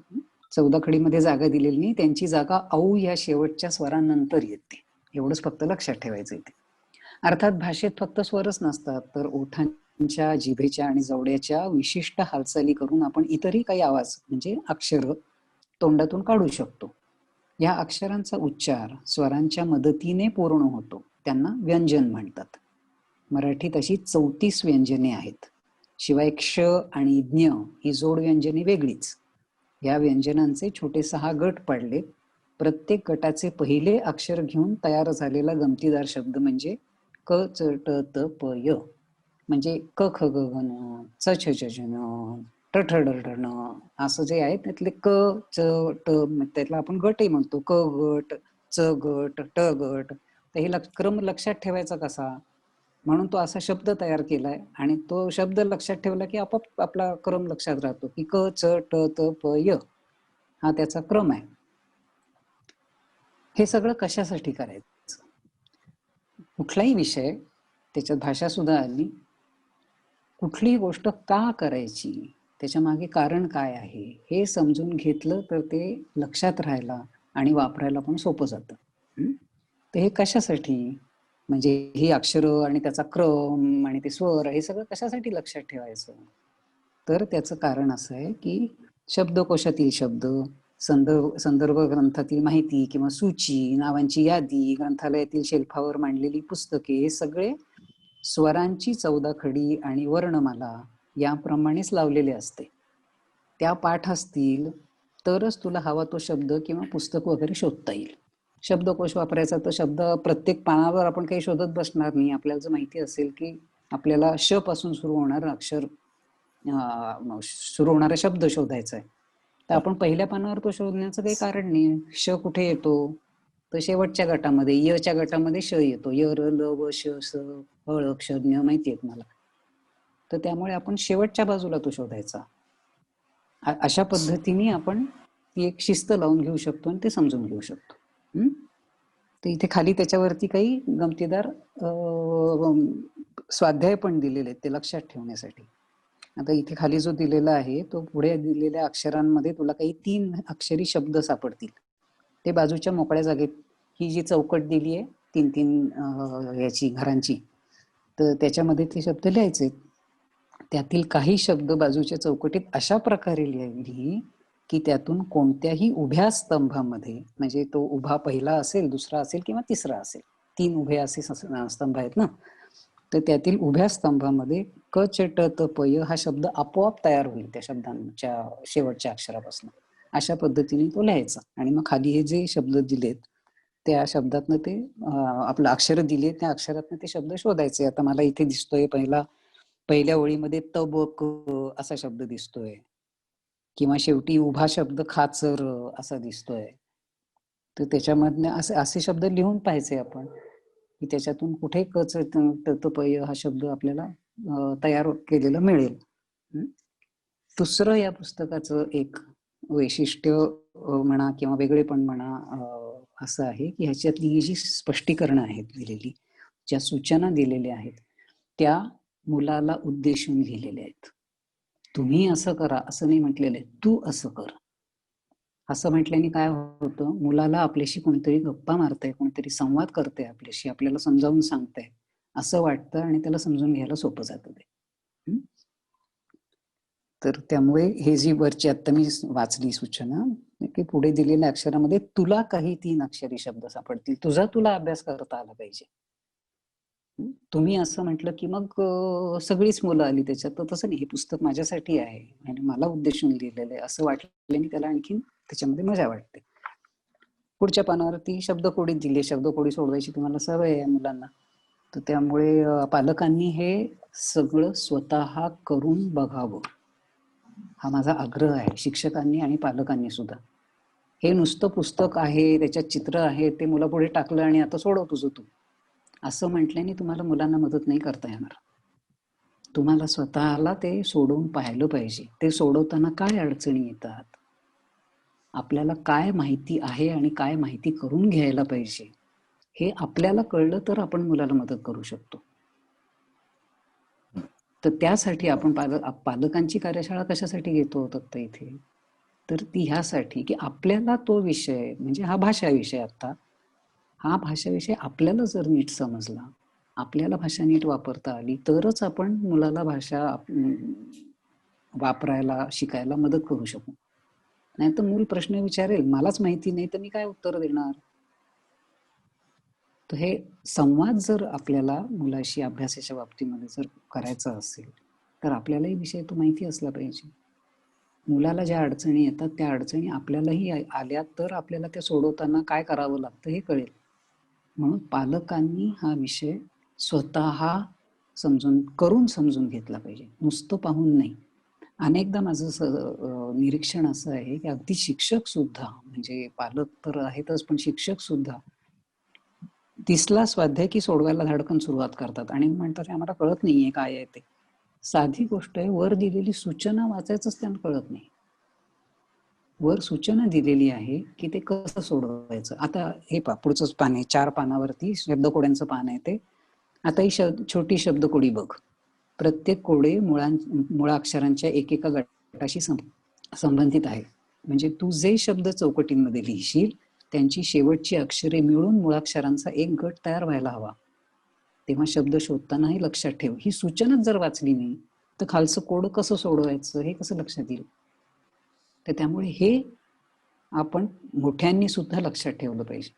14 खडीमध्ये जागा दिलेली नाही, त्यांची जागा औ या शेवटच्या स्वरानंतर येते, एवढंच फक्त लक्षात ठेवायचं इथे. अर्थात भाषेत फक्त स्वरच नसतात, तर ओठांच्या, जिभेच्या आणि जवड्याच्या विशिष्ट हालचाली करून आपण इतरही काही आवाज म्हणजे अक्षर तोंडातून काढू शकतो. या अक्षरांचा उच्चार स्वरांच्या मदतीने पूर्ण होतो, त्यांना व्यंजन म्हणतात. मराठीत अशी 34 व्यंजने आहेत. शिवाय क्ष आणि ज्ञ ही जोड व्यंजने वेगळीच. या व्यंजनांचे छोटे 6 गट पाडले. प्रत्येक गटाचे पहिले अक्षर घेऊन तयार झालेला गमतीदार शब्द म्हणजे क च ट त प य. म्हणजे क ख ग घ न, च छ छ छ न, ट ठ ड ढ न, असं जे आहे त्यातले क च ट, त्यातला आपण गटही म्हणतो, क गट, च गट, ट गट. तर हे क्रम लक्षात ठेवायचा कसा, म्हणून तो असा शब्द तयार केलाय आणि तो शब्द लक्षात ठेवला की आपोआप आपला क्रम लक्षात राहतो की क च ट त प य हा त्याचा क्रम आहे. हे सगळं कशासाठी करायचं, कुठलाही विषय त्याच्यात भाषा सुद्धा आली, कुठलीही गोष्ट का करायची, त्याच्या मागे कारण काय आहे हे समजून घेतलं तर ते लक्षात राहायला आणि वापरायला पण सोपं जातं. तर हे कशासाठी, म्हणजे ही अक्षरं आणि त्याचा क्रम आणि ते स्वर हे सगळं कशासाठी लक्षात ठेवायचं, तर त्याचं कारण असं आहे की शब्दकोशातील शब्द, संदर्भ ग्रंथातील माहिती किंवा सूची, नावांची यादी, ग्रंथालयातील शेल्फावर मांडलेली पुस्तके हे सगळे स्वरांची 14 खडी आणि वर्णमाला याप्रमाणेच लावलेले असते. त्या पाठ असतील तरच तुला हवा तो शब्द किंवा पुस्तक वगैरे शोधता येईल. शब्दकोश वापरायचा तर शब्द प्रत्येक पानावर आपण काही शोधत बसणार नाही. आपल्याला जर माहिती असेल की आपल्याला श पासून सुरू होणारं अक्षर, सुरू होणारा शब्द शोधायचा आहे, तर आपण पहिल्या पानावर तो शोधण्याचं काही कारण नाही. श कुठे येतो, तर शेवटच्या गटामध्ये, यच्या गटामध्ये श येतो. य र ल व श स हळ क्ष ज्ञ माहिती आहेत मला, तर त्यामुळे आपण शेवटच्या बाजूला तो शोधायचा. अशा पद्धतीने आपण ती एक शिस्त लावून घेऊ शकतो आणि ते समजून घेऊ शकतो. तर इथे खाली त्याच्यावरती काही गमतीदार स्वाध्याय पण दिलेले आहेत ते लक्षात ठेवण्यासाठी. आता इथे खाली जो दिलेला आहे तो पुढे दिलेल्या अक्षरांमध्ये तुला काही 3 अक्षरी शब्द सापडतील. ते बाजूच्या मोकळ्या जागेत, ही जी चौकट दिली आहे 3-3 याची घरांची, तर त्याच्यामध्ये ते शब्द लिहायचे. त्यातील काही शब्द बाजूच्या चौकटीत अशा प्रकारे लिहिली की त्यातून कोणत्याही उभ्या स्तंभामध्ये, म्हणजे तो उभा पहिला असेल, दुसरा असेल किंवा तिसरा असेल, 3 उभे असे स्तंभ आहेत ना, तर त्यातील उभ्या स्तंभामध्ये क च ट त प य हा शब्द आपोआप तयार होईल त्या शब्दांच्या शेवटच्या अक्षरापासून. अशा पद्धतीने तो लिहायचा आणि मग खाली हे जे शब्द दिलेत त्या शब्दातनं ते आपलं अक्षर दिले, त्या अक्षरातनं ते शब्द शोधायचे. आता मला इथे दिसतोय पहिल्या ओळीमध्ये तबक असा शब्द दिसतोय, किंवा शेवटी उभा शब्द खाचर असा दिसतोय. तर त्याच्यामधनं असे शब्द लिहून पाहायचे आपण की त्याच्यातून कुठे कच ततपय हा शब्द आपल्याला तयार केलेला मिळेल. दुसरं या पुस्तकाचं एक वैशिष्ट्य म्हणा किंवा वेगळेपण म्हणा असं आहे की ह्याच्यातली जी स्पष्टीकरणं आहेत दिलेली, ज्या सूचना दिलेल्या आहेत त्या मुलाला उद्देशून लिहिलेल्या आहेत. तुम्ही असं करा असं नाही म्हटलेलं आहे, तू असं कर. असं म्हटल्याने काय होतं, मुलाला आपल्याशी कोणीतरी गप्पा मारतंय, कोणीतरी संवाद करतंय आपल्याशी, आपल्याला समजावून सांगतंय असं वाटतं आणि त्याला समजून घ्यायला सोपं जातं ते. तर त्यामुळे हे जी वरची आता मी वाचली सूचना की पुढे दिलेल्या अक्षरामध्ये तुला काही 3 अक्षरी शब्द सापडतील, तुला अभ्यास करता आला पाहिजे. तुम्ही असं म्हटलं की मग सगळीच मुलं आली त्याच्यात, तर तसं नाही, हे पुस्तक माझ्यासाठी आहे आणि मला उद्देशून लिहिलेलं आहे असं वाटल्याने त्याला आणखीन त्याच्यामध्ये मजा वाटते. पुढच्या पानावरती शब्दकोडी दिली, शब्दकोडी सोडवायची तुम्हाला सवय आहे मुलांना, तर त्यामुळे पालकांनी हे सगळं स्वतः करून बघावं हा माझा आग्रह आहे, शिक्षकांनी आणि पालकांनी सुद्धा. हे नुसतं पुस्तक आहे, त्याच्यात चित्र आहे, ते मुला पुढे टाकलं आणि आता सोडव तुझं तू असं म्हटल्याने तुम्हाला मुलांना मदत नाही करता येणार. तुम्हाला स्वतःला ते सोडवून पाहिलं पाहिजे. ते सोडवताना काय अडचणी येतात, आपल्याला काय माहिती आहे आणि काय माहिती करून घ्यायला पाहिजे हे आपल्याला कळलं तर आपण मुलाला मदत करू शकतो. तर त्यासाठी आपण पालकांची कार्यशाळा कशासाठी घेतो दत्त इथे, तर ती ह्यासाठी की आपल्याला तो विषय म्हणजे हा भाषा विषय, आता हा भाषा विषय आपल्याला जर नीट समजला, आपल्याला भाषा नीट वापरता आली तरच आपण मुलाला भाषा वापरायला शिकायला मदत करू शकू. नाही तर मूल प्रश्न विचारेल, मलाच माहिती नाही तर मी काय उत्तर देणार. तर हे संवाद जर आपल्याला मुलाशी अभ्यासाच्या बाबतीमध्ये जर करायचा असेल तर आपल्यालाही विषय तो माहिती असला पाहिजे. मुलाला ज्या अडचणी येतात त्या अडचणी आपल्यालाही आल्या तर आपल्याला त्या सोडवताना काय करावं लागतं हे कळेल. म्हणून पालकांनी हा विषय स्वतः समजून घेतला पाहिजे, नुसतं पाहून नाही. अनेकदा माझं निरीक्षण असं आहे की अगदी शिक्षक सुद्धा, म्हणजे पालक तर आहेतच पण शिक्षक सुद्धा तिसला स्वाध्याय की सोडवायला धडकन सुरुवात करतात आणि म्हणतात आम्हाला कळत नाहीये काय आहे ते. साधी गोष्ट आहे, वर दिलेली सूचना वाचायचंच त्यांना कळत नाही. वर सूचना दिलेली आहे की ते कसं सोडवायचं. आता हे पुढचंच पान आहे, 4 पानावरती शब्दकोड्यांचं पान आहे ते. आता ही छोटी शब्दकोडी बघ. प्रत्येक कोडे मुळाक्षरांच्या एकेका गटाशी संबंधित आहे. म्हणजे तू जे शब्द चौकटींमध्ये लिहिशील त्यांची शेवटची अक्षरे मिळून मुळाक्षरांचा एक गट तयार व्हायला हवा. तेव्हा शब्द शोधतानाही लक्षात ठेव, ही सूचनाच जर वाचली नाही तर खालचं कोड कसं सोडवायचं हे कसं लक्षात येईल. तर त्यामुळे हे आपण मोठ्यांनी सुद्धा लक्षात ठेवलं पाहिजे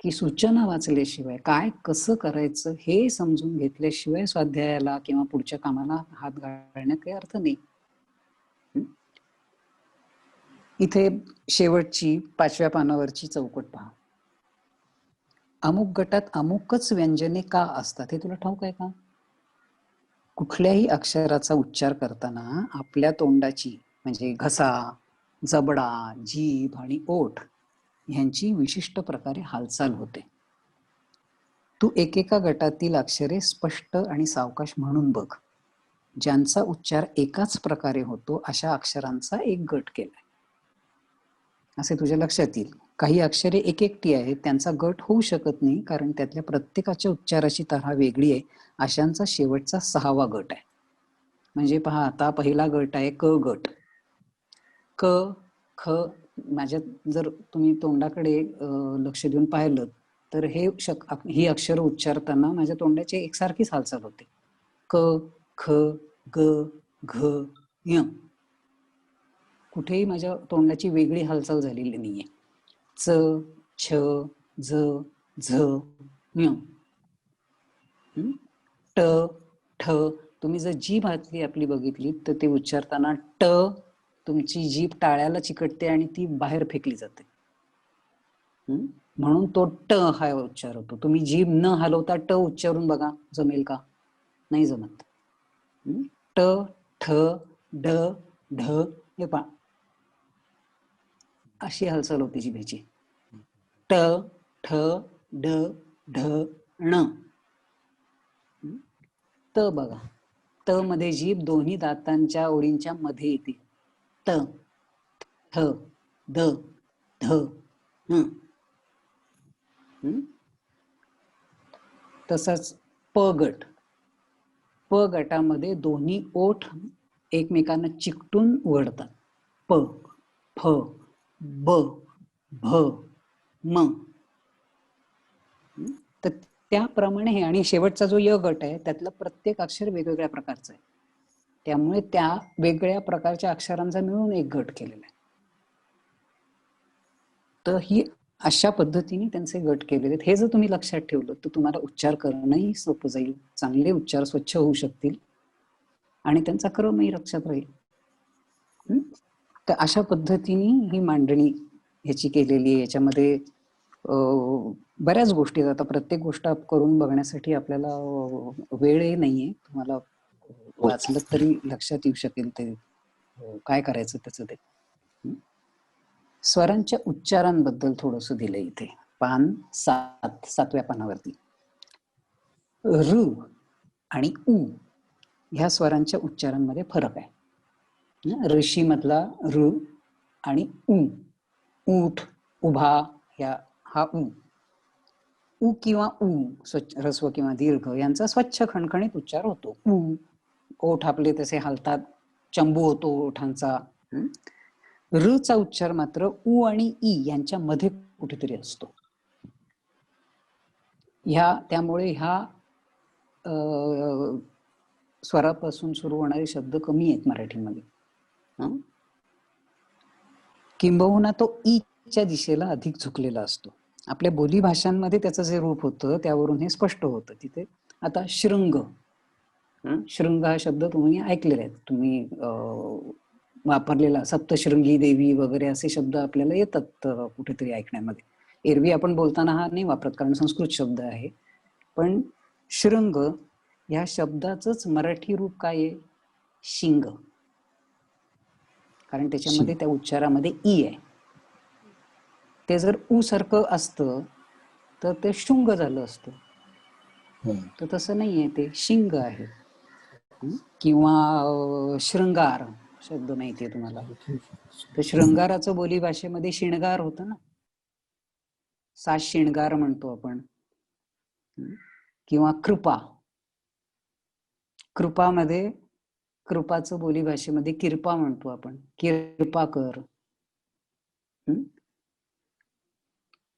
की सूचना वाचल्याशिवाय काय कसं करायचं हे समजून घेतल्याशिवाय स्वाध्यायाला किंवा पुढच्या कामाला हात घालण्यात काही अर्थ नाही. इथे शेवटची 5व्या पानावरची चौकट पहा. अमुक गटात अमुकच व्यंजने का असतात हे तुला ठाऊक आहे का? कुठल्याही अक्षराचा उच्चार करताना आपल्या तोंडाची म्हणजे घसा, जबडा, जीभ आणि ओठ ह्यांची विशिष्ट प्रकारे हालचाल होते. तू एकेका गटातील अक्षरे स्पष्ट आणि सावकाश म्हणून बघ. ज्यांचा उच्चार एकाच प्रकारे होतो अशा अक्षरांचा एक गट केलाय असे तुझ्या लक्षात येईल. काही अक्षरे एकटी आहेत, त्यांचा गट होऊ शकत नाही कारण त्यातल्या प्रत्येकाच्या उच्चाराची तऱ्हा वेगळी आहे. अशांचा शेवटचा 6वा गट आहे. म्हणजे पहा, आता पहिला गट आहे क गट. क ख माझ्या जर तुम्ही तोंडाकडे लक्ष देऊन पाहिलं तर ही अक्षर उच्चारताना माझ्या तोंडाची एकसारखीच हालचाल होते. क ख ग घ य. कुठेही माझ्या तोंडाची वेगळी हालचाल झालेली नाहीये. च छ ज झ ञ. ट ठ तुम्ही जर जीभ आपली बघितली तर ते उच्चारताना ट तुमची जीभ टाळ्याला चिकटते आणि ती बाहेर फेकली जाते. म्हणून तो ट हा उच्चार होतो. तुम्ही जीभ न हलवता ट उच्चारून बघा, जमेल का? नाही जमत. ट ठ ड ढ हे पहा, अशी हालचाल होती जिभेची. ट ठ ड ढ ण. त बघा, त मध्ये जीभ दोन्ही दातांच्या ओळींच्या मध्ये येते. त थ द ध ण. तसंच प गट. प गटामध्ये दोन्ही ओठ एकमेकांना चिकटून उघडतात. प फ ब, भ, म. तर त्याप्रमाणे हे, आणि शेवटचा जो य गट आहे त्यातलं प्रत्येक अक्षर वेगवेगळ्या प्रकारचं आहे, त्यामुळे त्या वेगळ्या प्रकारच्या अक्षरांचा मिळून एक गट केलेला आहे. तर ही अशा पद्धतीने त्यांचे गट केलेले आहेत. हे जर तुम्ही लक्षात ठेवलं तर तुम्हाला उच्चार करणंही सोपं जाईल, चांगले उच्चार स्वच्छ होऊ शकतील आणि त्यांचा क्रमही लक्षात राहील. तर अशा पद्धतीने ही मांडणी ह्याची केलेली आहे. याच्यामध्ये बऱ्याच गोष्टी आहेत. आता प्रत्येक गोष्ट करून बघण्यासाठी आपल्याला वेळही नाहीये. तुम्हाला वाचलं तरी लक्षात येऊ शकेल ते काय करायचं त्याचं ते. स्वरांच्या उच्चारांबद्दल थोडंसं दिलंय इथे, पान 7व्या पानावरती. र आणि उ ह्या स्वरांच्या उच्चारांमध्ये फरक आहे. ऋषी मधला र आणि उ, ऊठ, उभा, हा उ. उ किंवा उ, ह्रस्व किंवा दीर्घ यांचा स्वच्छ खणखणीत उच्चार होतो. उ, ओठ आपले तसे हालतात, चंबू होतो ओठांचा. र चा उच्चार मात्र उ आणि ई यांच्या मध्ये कुठेतरी असतो. त्यामुळे ह्या स्वरापासून सुरू होणारे शब्द कमी आहेत मराठीमध्ये. किंबहुना तो ई च्या दिशेला अधिक झुकलेला असतो. आपल्या बोली भाषांमध्ये त्याचं जे रूप होतं त्यावरून हे स्पष्ट होतं. तिथे आता शृंग, शृंग हा शब्द तुम्ही ऐकलेला आहे, तुम्ही वापरलेला. सप्तशृंगी देवी वगैरे असे शब्द आपल्याला येतात कुठेतरी ऐकण्यामध्ये. एरवी आपण बोलताना हा नाही वापरत कारण संस्कृत शब्द आहे. पण शृंग या शब्दाचंच मराठी रूप काय आहे? शिंग. कारण त्याच्यामध्ये त्या उच्चारामध्ये ई आहे. ते जर उ सारखं असतं तर ते शुंग झालं असतं, तर तसं नाहीये, ते शिंग आहे. किंवा शृंगार शब्द माहितीये तुम्हाला, तर शृंगाराचं बोली भाषेमध्ये शिणगार होतं ना, साज शिणगार म्हणतो आपण. किंवा कृपा, कृपामध्ये कृपाचं बोली भाषेमध्ये किरपा म्हणतो आपण, किरपा कर.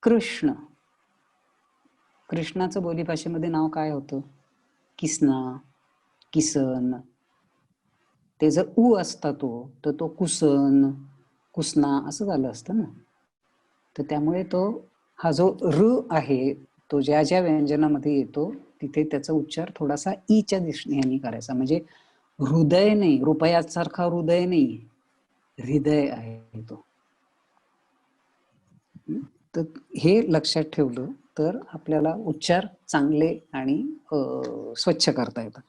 कृष्ण, कृष्णाचं बोली भाषेमध्ये नाव काय होतं? किसना, किसन. ते जर उ असता तर तो कुसन, कुसना असं झालं असतं ना. तर त्यामुळे तो हा जो र आहे तो ज्या ज्या व्यंजनामध्ये येतो तिथे त्याचा उच्चार थोडासा ई च्या दिशेने करायचा. म्हणजे हृदय नाही, रुपयासारखा हृदय नाही, हृदय आहे तो. तर हे लक्षात ठेवलं तर आपल्याला उच्चार चांगले आणि स्वच्छ करता येतात.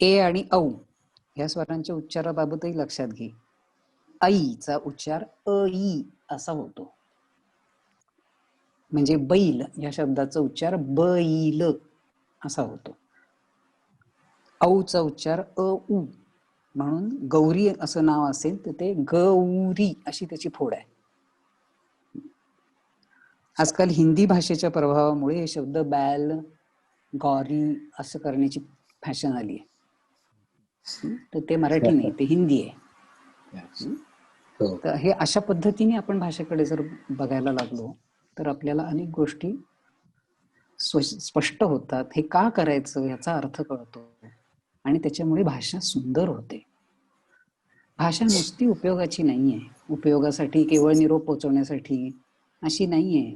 ए आणि औ या स्वरांच्या उच्चाराबाबतही लक्षात घे. ऐचा उच्चार अई असा होतो. म्हणजे बैल या शब्दाचा उच्चार बैल असा होतो. औचा उच्चार अ उ, म्हणून गौरी असं नाव असेल तर ते गौरी अशी त्याची फोड आहे. आजकाल हिंदी भाषेच्या प्रभावामुळे हे शब्द बैल, गौरी असं करण्याची फॅशन आली आहे. तर ते मराठी नाही, ते हिंदी आहे. तर हे अशा पद्धतीने आपण भाषेकडे जर बघायला लागलो तर आपल्याला अनेक गोष्टी स्पष्ट होतात. हे का करायचं याचा अर्थ कळतो आणि त्याच्यामुळे भाषा सुंदर होते. भाषा नुसती उपयोगाची नाहीये, उपयोगासाठी केवळ निरोप पोहोचवण्यासाठी अशी नाहीये.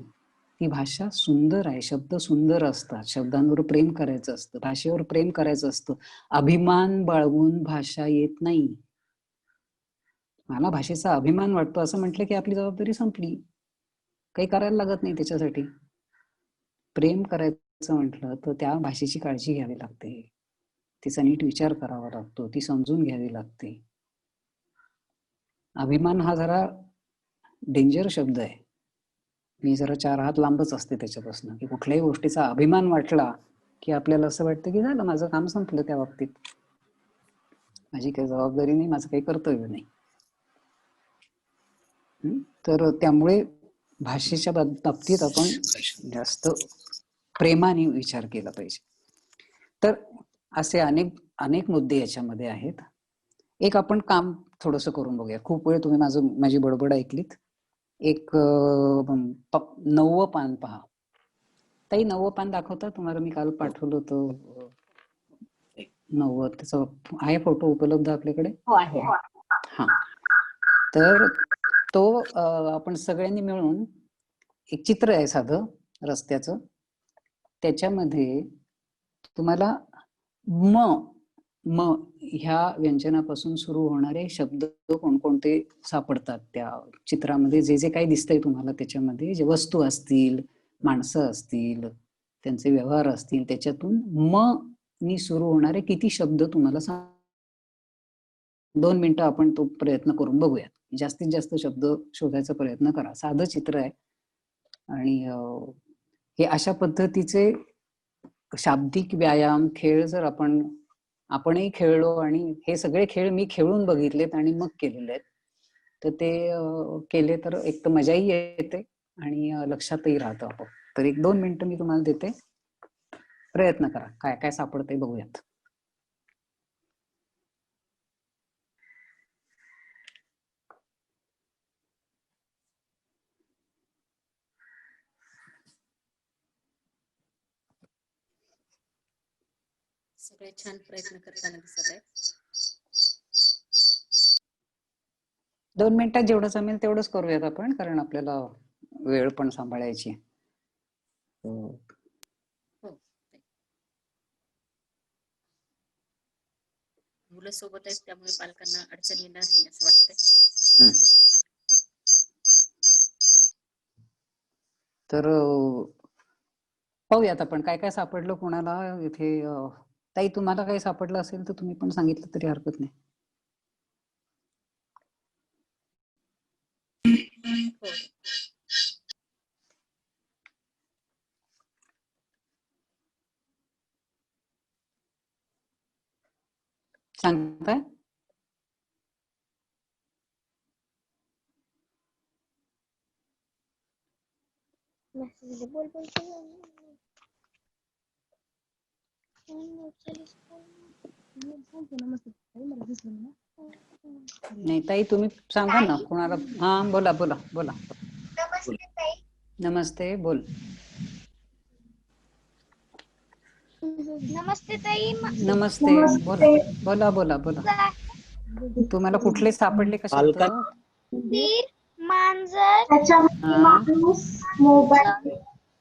ती भाषा सुंदर आहे, शब्द सुंदर असतात, शब्दांवर प्रेम करायचं असतं, भाषेवर प्रेम करायचं असतं. अभिमान बाळगून भाषा येत नाही. मला भाषेचा अभिमान वाटतो असं म्हटलं की आपली जबाबदारी संपली, काही करायला लागत नाही त्याच्यासाठी. प्रेम करायचं म्हटलं तर त्या भाषेची काळजी घ्यावी लागते, तिचा नीट विचार करावा लागतो, ती समजून घ्यावी लागते. अभिमान हा जरा डेंजर शब्द आहे. मी जरा 4 हात लांबच असते त्याच्यापासून, की कुठल्याही गोष्टीचा अभिमान वाटला की आपल्याला असं वाटतं की झालं, माझं काम संपलं त्या बाबतीत, माझी काही जबाबदारी नाही, माझं काही कर्तव्य नाही. तर त्यामुळे भाषेच्या बाबतीत आपण जास्त प्रेमाने विचार केला पाहिजे. तर असे अनेक मुद्दे याच्यामध्ये आहेत. एक आपण काम थोडंसं करून बघूया. खूप वेळ तुम्ही माझी बडबड ऐकलीत, एक 9वं पान पहा. ताई 9वं पान दाखवता तुम्हाला, मी काल पाठवलं होतं 9वं, त्याचा आहे फोटो उपलब्ध आपल्याकडे? हो आहे. हा, तर तो आपण सगळ्यांनी मिळून एक चित्र आहे साधं रस्त्याचं, त्याच्यामध्ये तुम्हाला म म ह्या व्यंजनापासून सुरू होणारे शब्द कोणकोणते सापडतात त्या चित्रामध्ये. जे जे काही दिसतंय तुम्हाला त्याच्यामध्ये, जे वस्तू असतील, माणसं असतील, त्यांचे व्यवहार असतील, त्याच्यातून म नी सुरू होणारे किती शब्द तुम्हाला 2 मिनिटं आपण तो प्रयत्न करून बघूया. जास्तीत जास्त शब्द शोधायचा प्रयत्न करा. साधं चित्र आहे आणि हे अशा पद्धतीचे शाब्दिक व्यायाम, खेळ जर आपणही खेळलो, आणि हे सगळे खेळ मी खेळून बघितलेत आणि मग केलेले आहेत, तर ते केले तर एक तर मजाही येते आणि लक्षातही राहतं आपोआप. तर 1-2 मिनिटं मी तुम्हाला देते, प्रयत्न करा, काय काय सापडते बघूयात. सगळे छान प्रयत्न करताना दिसत आहे. 2 मिनिटात जेवढं जमेल तेवढंच करूयात आपण, कारण आपल्याला वेळ पण सांभाळायची. हो. मुलं सोबत आहेत त्यामुळे पालकांना अडचण येणार नाही असं वाटतंय. तर पाहूयात आपण काय काय सापडलं कोणाला इथे. ताई, तुम्हाला काही सापडलं असेल तर तुम्ही पण सांगितलं तरी हरकत नाही. हो. सांगताय? नाही ताई, तुम्ही सांगा ना कोणाला. हा, बोला बोला बोला. नमस्ते, बोल. नमस्ते ताई. नमस्ते, बोला बोला बोला बोला. तुम्हाला कुठले सापडले का शब्द? मंदिर, मांजर,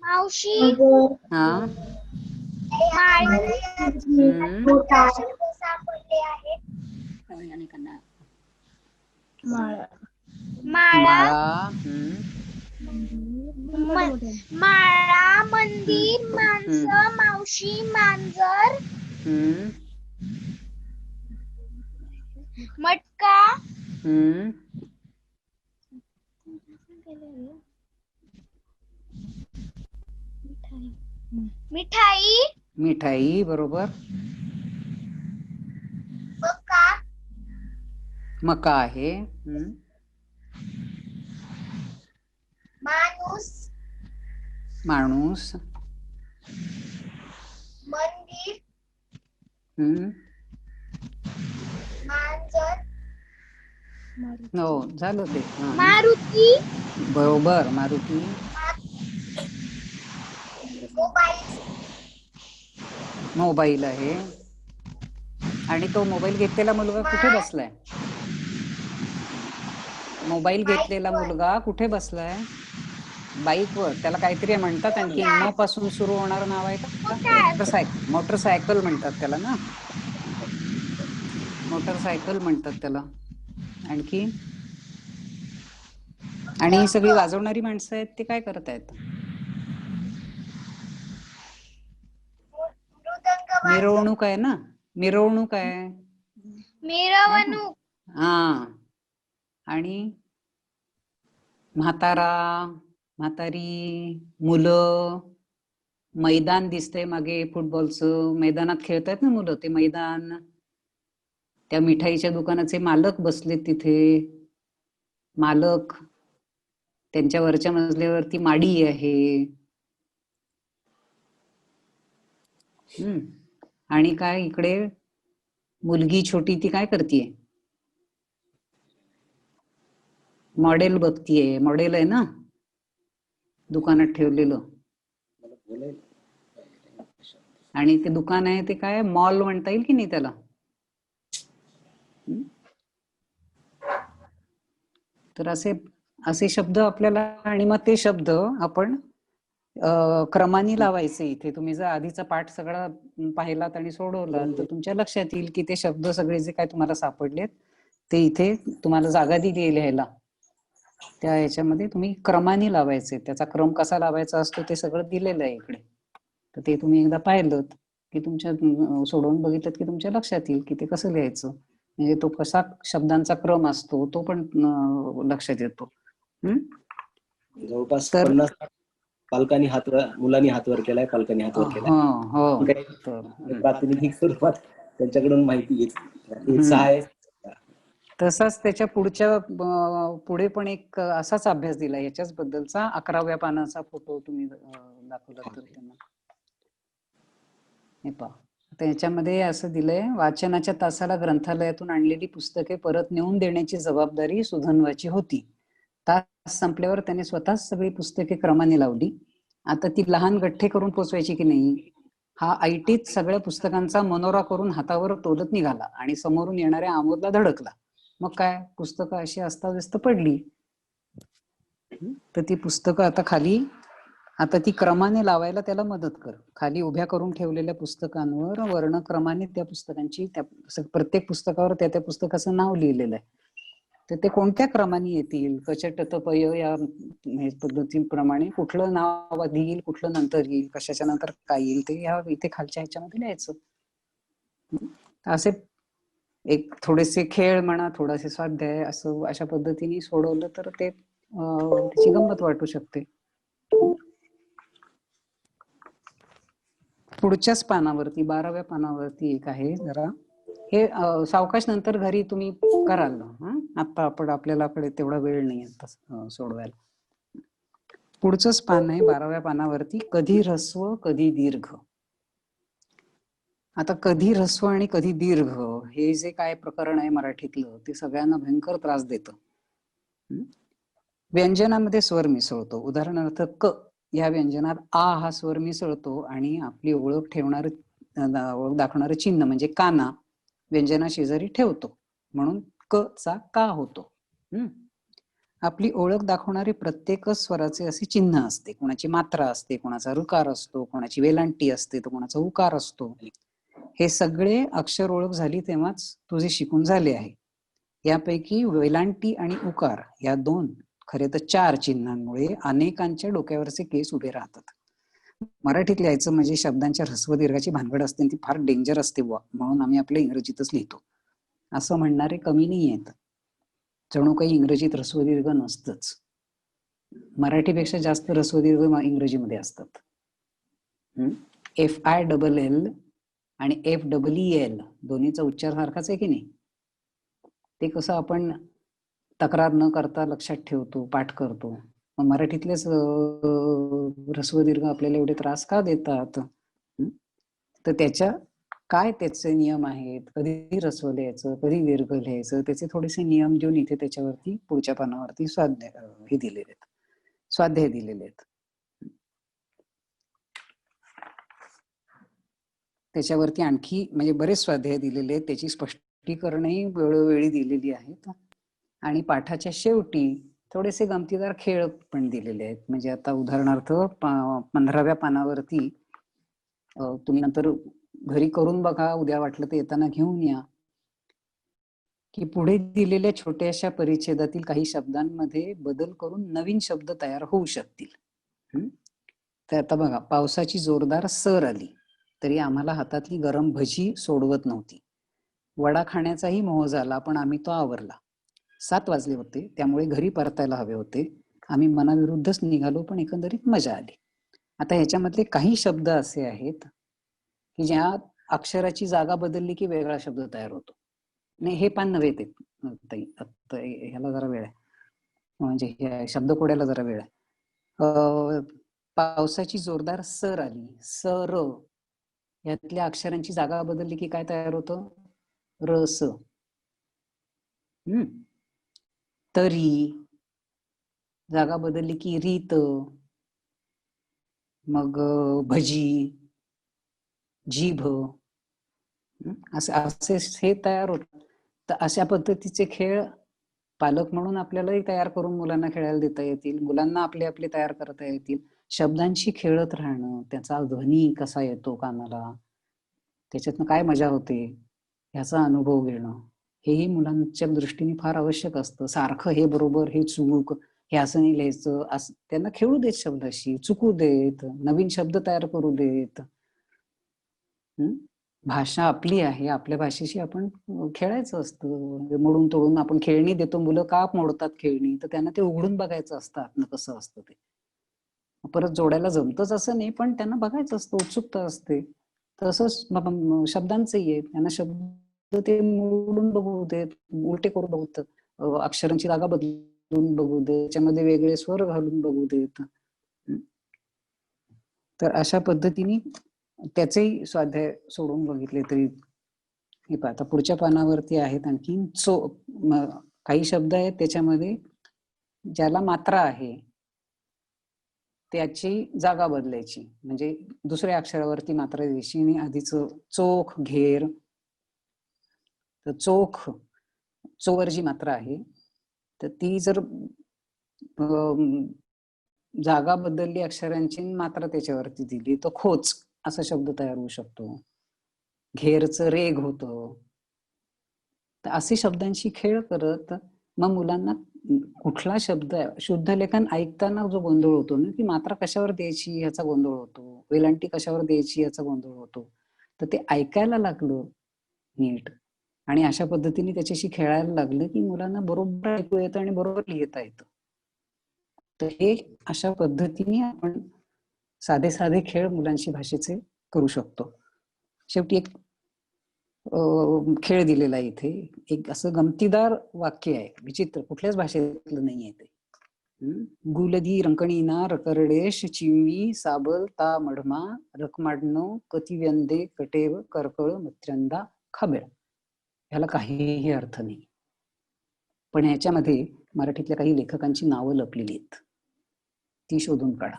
मावशी, हा, सापडले आहेत. अनेकांना माळा, माळा, मंदिर, माणसं, मावशी, मांजर, मटका, मिठाई, मिठाई, बरोबर. मका आहे. माणूस, माणूस, मंदिर, मांजर, हो, झालं ते. मारुती, बरोबर, मारुती. मोबाईल आहे. आणि तो मोबाईल घेतलेला मुलगा कुठे बसलाय? मोबाईल घेतलेला मुलगा कुठे बसलाय? बाईकवर. त्याला काहीतरी म्हणतात आणखी, म पासून सुरू होणार नाव आहे का? मोटरसायकल म्हणतात त्याला ना. मोटरसायकल म्हणतात त्याला. आणखी, आणि ही सगळी वाजवणारी माणसं आहेत, ते काय करत आहेत? मिरवणूक आहे ना, मिरवणूक आहे. मिरवणूक, हा. आणि म्हातारा, म्हातारी, मुलं, मैदान दिसतंय मागे फुटबॉलचं. मैदानात खेळतायत ना मुलं, ते मैदान. त्या मिठाईच्या दुकानाचे मालक बसलेत तिथे. मालक, त्यांच्या वरच्या मजल्यावरती माडी आहे. आणि काय इकडे मुलगी छोटी, ती काय करतीये? मॉडेल बघतीये, मॉडेल आहे ना दुकानात ठेवलेलं, आणि ते दुकान आहे ते काय मॉल म्हणता येईल की नाही त्याला? तर असे असे शब्द आपल्याला, आणि मग ते शब्द आपण क्रमाने लावायचे. इथे तुम्ही जर आधीचा पाठ सगळा पाहिलात आणि सोडवला तर तुमच्या लक्षात येईल की ते शब्द सगळे जे काय तुम्हाला सापडलेत ते इथे तुम्हाला जागा दिली लिहायला, त्या ह्याच्यामध्ये तुम्ही क्रमाने लावायचे. त्याचा क्रम कसा लावायचा असतो ते सगळं दिलेलं आहे इकडे. तर ते तुम्ही एकदा पाहिलं की तुमच्या सोडवून बघितलं की तुमच्या लक्षात येईल की ते कसं लिहायचं, म्हणजे तो कसा शब्दांचा क्रम असतो तो पण लक्षात येतो. जवळपास तर 50 पालकांनी मुलांनी हात वर केलाय, पालकांनी हात वर केलाय. प्रातिनिधिक स्वरूपात त्यांच्याकडून माहिती घेतली. उत्साह आहे. तसाच त्याच्या पुढे पण एक असाच अभ्यास दिला याच्याच बद्दलचा 11व्या पानाचा फोटो तुम्ही दाखवला तर त्यांना हे पहा. त्याच्यामध्ये असं दिलंय, वाचनाच्या तासाला ग्रंथालयातून आणलेली पुस्तके परत नेऊन देण्याची जबाबदारी सुधन्वाची होती. तास संपल्यावर त्याने स्वतःच सगळी पुस्तके क्रमाने लावली. आता ती लहान गठ्ठे करून पोचवायची की नाही, हा ऐटीत सगळ्या पुस्तकांचा मनोरा करून हातावर तोलत निघाला आणि समोरून येणाऱ्या आमोदला धडकला. मग काय, पुस्तकं अशी अस्ताव्यस्त पडली. तर ती पुस्तकं आता ती क्रमाने लावायला त्याला मदत कर. खाली उभ्या करून ठेवलेल्या पुस्तकांवर वर्णक्रमाने त्या पुस्तकांची, प्रत्येक पुस्तकावर त्या पुस्तकाचं नाव लिहिलेलं आहे. तर ते कोणत्या क्रमाने येतील, कचटत पय या पद्धतीप्रमाणे कुठलं नाव आधी येईल, कुठलं नंतर येईल, कशाच्या नंतर काय येईल ते या इथे खालच्या ह्याच्यामध्ये लिहायचं. असे एक थोडेसे खेळ म्हणा, थोडेसे स्वाध्याय असं अशा पद्धतीने सोडवलं तर ते त्याची गंमत वाटू शकते. पुढच्याच पानावरती 12व्या पानावरती एक आहे, जरा हे सावकाश नंतर घरी तुम्ही कराल. आता आपल्याकडे तेवढा वेळ नाही आता सोडवायला. पुढचंच पान आहे 12व्या पानावरती, कधी ऱ्हस्व कधी दीर्घ. आता कधी ऱ्हस्व आणि कधी दीर्घ हे जे काय प्रकरण आहे मराठीतलं ते सगळ्यांना भयंकर त्रास देतं. व्यंजनामध्ये स्वर मिसळतो. उदाहरणार्थ क या व्यंजनात आ हा स्वर मिसळतो आणि आपली ओळख दाखवणारं चिन्ह म्हणजे काना व्यंजना शेजारी ठेवतो, म्हणून क चा का होतो. आपली ओळख दाखवणारे प्रत्येकच स्वराचे असे चिन्ह असते. कोणाची मात्रा असते, कोणाचा ऋकार असतो, कोणाची वेलांटी असते, तर कोणाचा उकार असतो. हे सगळे अक्षर ओळख झाली तेव्हाच तुझे शिकून झाले आहे. यापैकी वेलांटी आणि उकार या दोन, खरे तर 4 चिन्हांमुळे अनेकांच्या डोक्यावरचे केस उभे राहतात. मराठीत लिहायचं म्हणजे शब्दांच्या ऱ्हस्व दीर्घाची भानगड असते, ती फार डेंजर असते म्हणून आम्ही आपल्या इंग्रजीतच लिहितो असं म्हणणारे कमी नाही आहेत. जणू काही इंग्रजीत ऱ्हस्व दीर्घ नसतंच. मराठीपेक्षा जास्त ऱ्हस्व दीर्घ इंग्रजीमध्ये असतात. FILL आणि FEEL दोन्हीचा उच्चार सारखाच आहे की नाही. ते कसं आपण तक्रार न करता लक्षात ठेवतो, पाठ करतो. मराठीतलेच ऱ्हस्व दीर्घ आपल्याला एवढे त्रास का देतात, तर त्याचे नियम आहेत. कधी ऱ्हस्व लिहायचं, कधी दीर्घ लिहायचं, त्याचे थोडेसे नियम देऊन इथे त्याच्यावरती पुढच्या पानावरती स्वाध्याय दिलेले आहेत. त्याच्यावरती आणखी म्हणजे बरेच स्वाध्याय दिलेले आहेत, त्याची स्पष्टीकरणही वेळोवेळी दिलेली आहेत. आणि पाठाच्या शेवटी थोडेसे गमतीदार खेळ पण दिलेले आहेत. म्हणजे आता उदाहरणार्थ 15व्या पानावरती तुम्ही नंतर घरी करून बघा, उद्या वाटलं तर येताना घेऊन या, की पुढे दिलेल्या छोट्याशा परिच्छेदातील काही शब्दांमध्ये बदल करून नवीन शब्द तयार होऊ शकतील. तर आता बघा, पावसाची जोरदार सर आली तरी आम्हाला हातातली गरम भजी सोडवत नव्हती. वडा खाण्याचाही मोह झाला पण आम्ही तो आवरला. 7 वाजले होते त्यामुळे घरी परतायला हवे होते. आम्ही मनाविरुद्धच निघालो पण एकंदरीत मजा आली. आता ह्याच्यामधले काही शब्द असे आहेत की ज्या अक्षराची जागा बदलली की वेगळा शब्द तयार होतो. नाही, हे पान नव्हे ते, ह्याला जरा वेळ आहे, म्हणजे शब्दकोड्याला जरा वेळ आहे. पावसाची जोरदार सर आली, सर यातल्या अक्षरांची जागा बदलली की काय तयार होतं, रस. तरी जागा बदलली की रीत, मग भजी, जीभ, असे हे तयार होतात. तर अशा पद्धतीचे खेळ पालक म्हणून आपल्यालाही तयार करून मुलांना खेळायला देता येतील, मुलांना आपले आपले तयार करता येतील. शब्दांशी खेळत राहणं, त्याचा ध्वनी कसा येतो कानाला, त्याच्यातनं काय मजा होते ह्याचा अनुभव घेणं, हेही मुलांच्या दृष्टीने फार आवश्यक असतं. सारखं हे बरोबर, हे चूक, हे असं नाही लिहायचं, असं त्यांना खेळू देत, शब्दाशी चुकू देत, नवीन शब्द तयार करू देत. भाषा आपली आहे, आपल्या भाषेशी आपण खेळायचं असतं. मोडून तोडून आपण खेळणी देतो, मुलं का मोडतात खेळणी, तर त्यांना ते उघडून बघायचं असतं आतनं कसं असतं ते. परत जोडायला जमतच असं नाही, पण त्यांना बघायचं असतं, उत्सुकता असते. तसंच शब्दांचंही आहे, त्यांना शब्द ते मोडून बघू देत, उलटे करून बघू देत, अक्षरांची जागा बदलून बघू देत, त्याच्यामध्ये वेगळे स्वर घालून बघू देत. तर अशा पद्धतीने त्याचेही स्वाध्याय सोडून बघितले तरी हे पहा. आता पुढच्या पानावरती आहेत आणखी काही शब्द आहेत त्याच्यामध्ये ज्याला मात्रा आहे त्याची जागा बदलायची, म्हणजे दुसऱ्या अक्षरावरती मात्रा द्यायची. आणि आधीच चोख, घेर, तर चोवर जी मात्रा आहे तर ती जर जागा बदलली अक्षरांची, मात्रा त्याच्यावरती दिली तर खोच असा शब्द तयार होऊ शकतो. घेरचं रेघ होतं. तर असे शब्दांशी खेळ करत मग मुलांना कुठला शब्द, शुद्ध लेखन ऐकताना जो गोंधळ होतो ना, की मात्रा कशावर द्यायची ह्याचा गोंधळ होतो, वेलांटी कशावर द्यायची याचा गोंधळ होतो, तर ते ऐकायला लागलं नीट आणि अशा पद्धतीने त्याच्याशी खेळायला लागलं की मुलांना बरोबर ऐकू येतं आणि बरोबर लिहिता येतं. तर हे अशा पद्धतीने आपण साधे साधे खेळ मुलांशी भाषेचे करू शकतो. शेवटी एक खेळ दिलेला आहे इथे, एक असं गमतीदार वाक्य आहे, विचित्र, कुठल्याच भाषेतलं नाहीये ते. गुलदी रंकणीना रकरडेश चिवी साबल ता मढमा रखमाडनो कतिव्यंदे कटेव करकळ मत्र्यंदा खाबेळ. ह्याला काहीही अर्थ नाही, पण ह्याच्यामध्ये मराठीतल्या काही लेखकांची नावं लपलेली आहेत, ती शोधून काढा.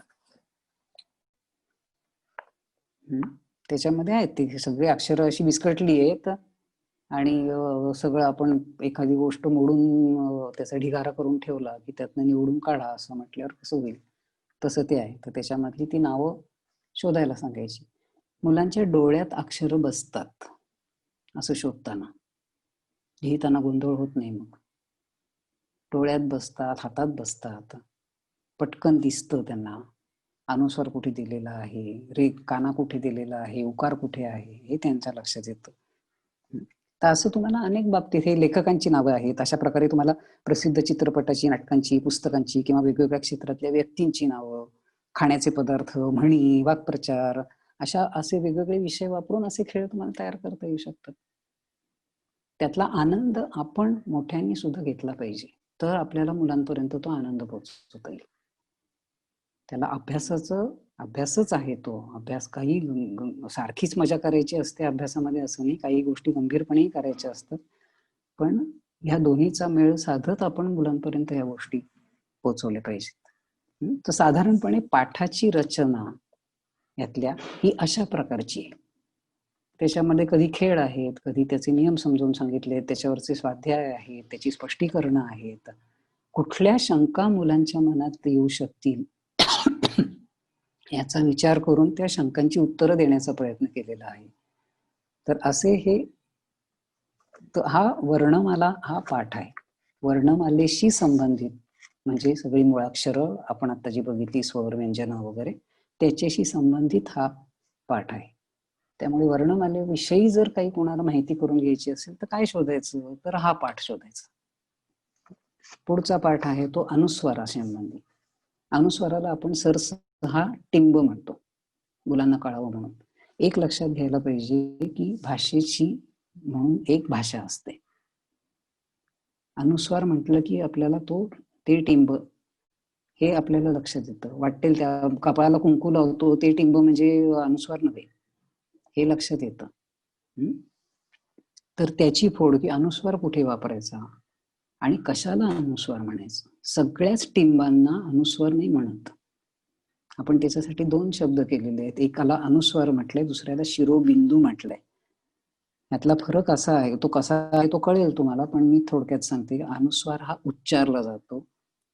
त्याच्यामध्ये आहेत ते सगळे अक्षरं अशी विस्कटली आहेत आणि सगळं आपण एखादी गोष्ट मोडून त्याचा ढिगारा करून ठेवला की त्यातनं निवडून काढा असं म्हटल्यावर कसं होईल, तसं ते आहे. तर त्याच्यामधली ती नावं शोधायला सांगायची. मुलांच्या डोळ्यात अक्षरं बसतात असं शोधताना, लिहिताना गोंधळ होत नाही. मग डोळ्यात बसतात, हातात बसतात, पटकन दिसतं त्यांना, अनुस्वार कुठे दिलेला आहे, रेघ काना कुठे दिलेला आहे, उकार कुठे आहे, हे त्यांच्या लक्षात येतं. तर असं तुम्हाला अनेक बाबतीत हे लेखकांची नावं आहेत. अशा प्रकारे तुम्हाला प्रसिद्ध चित्रपटाची, नाटकांची, पुस्तकांची किंवा वेगवेगळ्या क्षेत्रातल्या व्यक्तींची नावं, खाण्याचे पदार्थ, म्हणी, वाक्प्रचार, असे वेगवेगळे विषय वापरून असे खेळ तुम्हाला तयार करता येऊ शकतात. त्यातला आनंद आपण मोठ्यांनी सुद्धा घेतला पाहिजे, तर आपल्याला मुलांपर्यंत तो आनंद पोहोचवता येईल. त्याला अभ्यासच आहे तो अभ्यास. काही सारखीच मजा करायची असते अभ्यासामध्ये असं नाही, काही गोष्टी गंभीरपणेही करायच्या असतात, पण ह्या दोन्हीचा मेळ साधत आपण मुलांपर्यंत ह्या गोष्टी पोहोचवल्या पाहिजेत. तर साधारणपणे पाठाची रचना यातल्या ही अशा प्रकारची आहे. त्याच्यामध्ये कधी खेळ आहेत, कधी त्याचे नियम समजावून सांगितले, त्याच्यावरचे स्वाध्याय आहेत, त्याची स्पष्टीकरणं आहेत, कुठल्या शंका मुलांच्या मनात येऊ शकतील याचा विचार करून त्या शंकांची उत्तरं देण्याचा प्रयत्न केलेला आहे. तर असे हा वर्णमाला हा पाठ आहे. वर्णमालेशी संबंधित म्हणजे सगळी मुळाक्षरं आपण आता जी बघितली, स्वर, व्यंजनं वगैरे, त्याच्याशी संबंधित हा पाठ आहे. त्यामुळे वर्णमालेविषयी जर काही कोणाला माहिती करून घ्यायची असेल तर काय शोधायचं, तर हा पाठ शोधायचा. पुढचा पाठ आहे तो अनुस्वारासंबंधी. अनुस्वाराला आपण सरसहा टिंब म्हणतो, मुलांना कळावं म्हणून. एक लक्षात घ्यायला पाहिजे की भाषेची म्हणून एक भाषा असते. अनुस्वार म्हटलं की आपल्याला ते टिंब हे आपल्याला लक्षात येतं. वाटेल त्या कपाळाला कुंकू लावतो ते टिंब म्हणजे अनुस्वार नव्हे, हे लक्षात येतं. तर त्याची फोड की अनुस्वार कुठे वापरायचा आणि कशाला अनुस्वार म्हणायचं सगळ्याच टिंबांना अनुस्वार नाही म्हणत. आपण त्याच्यासाठी 2 शब्द केलेले आहेत. एकाला अनुस्वार म्हटलंय, दुसऱ्याला शिरोबिंदू म्हटलंय. यातला फरक असा आहे, तो कसा आहे तो कळेल तुम्हाला, पण मी थोडक्यात सांगते. अनुस्वार हा उच्चारला जातो,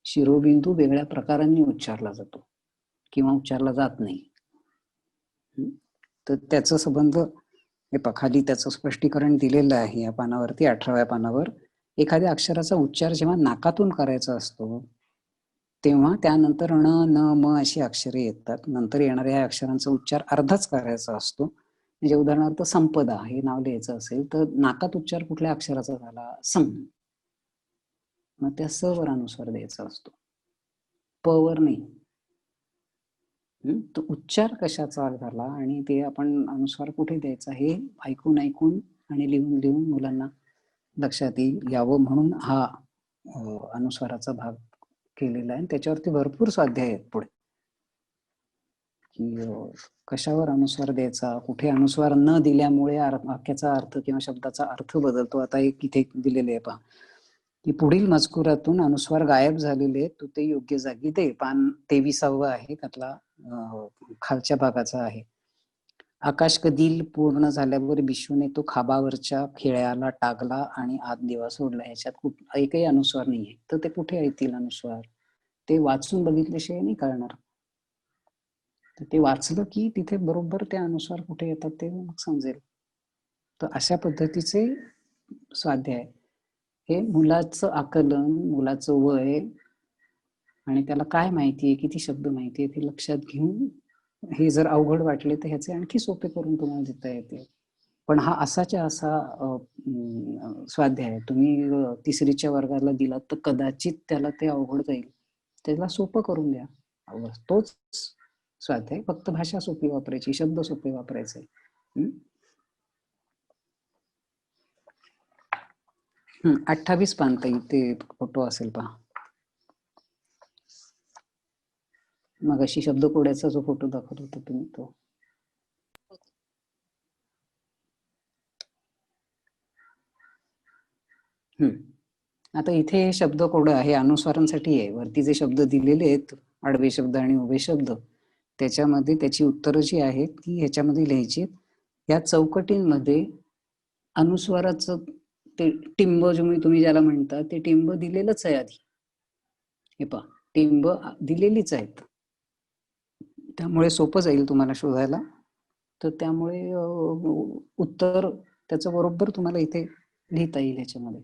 शिरोबिंदू वेगळ्या प्रकारांनी उच्चारला जातो किंवा उच्चारला जात नाही. तर त्याचा संबंध हे पहा, खाली त्याचं स्पष्टीकरण दिलेलं आहे या पानावरती, 18व्या पानावर. एखाद्या अक्षराचा उच्चार जेव्हा नाकातून करायचा असतो तेव्हा त्यानंतर ण, न, म अशी अक्षरे येतात. नंतर येणाऱ्या या अक्षरांचा उच्चार अर्धाच करायचा असतो. म्हणजे उदाहरणार्थ संपदा हे नाव लिहायचं असेल तर नाकात उच्चार कुठल्या अक्षराचा झाला? सं. मग त्या स वर अनुस्वार द्यायचा असतो, प वर नाही. तो उच्चार कशाचा झाला आणि ते आपण अनुस्वार कुठे द्यायचा हे ऐकून आणि लिहून मुलांना लक्षात यावं म्हणून हा अनुस्वाराचा भाग केलेला आहे. त्याच्यावरती भरपूर स्वाध्याय आहेत पुढे, की कशावर अनुस्वार द्यायचा, कुठे अनुस्वार न दिल्यामुळे वाक्याचा अर्थ किंवा शब्दाचा अर्थ बदलतो. आता एक इथे दिलेले आहे पहा, की पुढील मजकुरातून अनुस्वार गायब झालेले आहेत, तो ते योग्य जागी दे. पान 23 आहे, त्यातला खालच्या भागाचा आहे. आकाश कदील पूर्ण झाल्यावर बिशूने तो खाबावरच्या खिळ्याला टाकला आणि आत दिवा सोडला. ह्याच्यात एकही अनुस्वार नाहीये. तर ते कुठे येतील अनुस्वार? ते वाचून बघितल्याशिवाय नाही कळणार. तर ते वाचलं की तिथे बरोबर ते अनुस्वार कुठे येतात ते मग समजेल. तर अशा पद्धतीचे स्वाध्याय हे मुलाचं आकलन, मुलाचं वय आणि त्याला काय माहितीये, किती शब्द माहितीये ते लक्षात घेऊन, हे जर अवघड वाटले तर ह्याचे आणखी सोपे करून तुम्हाला देता येते. पण हा असाच्या असा स्वाध्याय तुम्ही 3रीच्या वर्गाला दिलात तर कदाचित त्याला ते अवघड जाईल. त्याला सोपं करून द्या. तोच स्वाध्याय, फक्त भाषा सोपी वापरायची, शब्द सोपे वापरायचे. 28 पान ताई, ते फोटो असेल पहा. मग अशी शब्दकोड्याचा जो फोटो दाखवत होता तुम्ही तो. आता इथे शब्दकोड आहे, अनुस्वारांसाठी आहे. वरती जे शब्द दिलेले आहेत, आडवे शब्द आणि उभे शब्द, त्याच्यामध्ये त्याची उत्तरं जी आहेत ती ह्याच्यामध्ये लिहायची. या चौकटींमध्ये अनुस्वाराचं ते टिंब तुम्ही ज्याला म्हणता ते टिंब दिलेलंच आहे आधी. हे पहा, टिंब दिलेलीच आहेत, त्यामुळे सोपं जाईल तुम्हाला शोधायला. तर त्यामुळे उत्तर त्याचं बरोबर तुम्हाला इथे लिहिता येईल ह्याच्यामध्ये.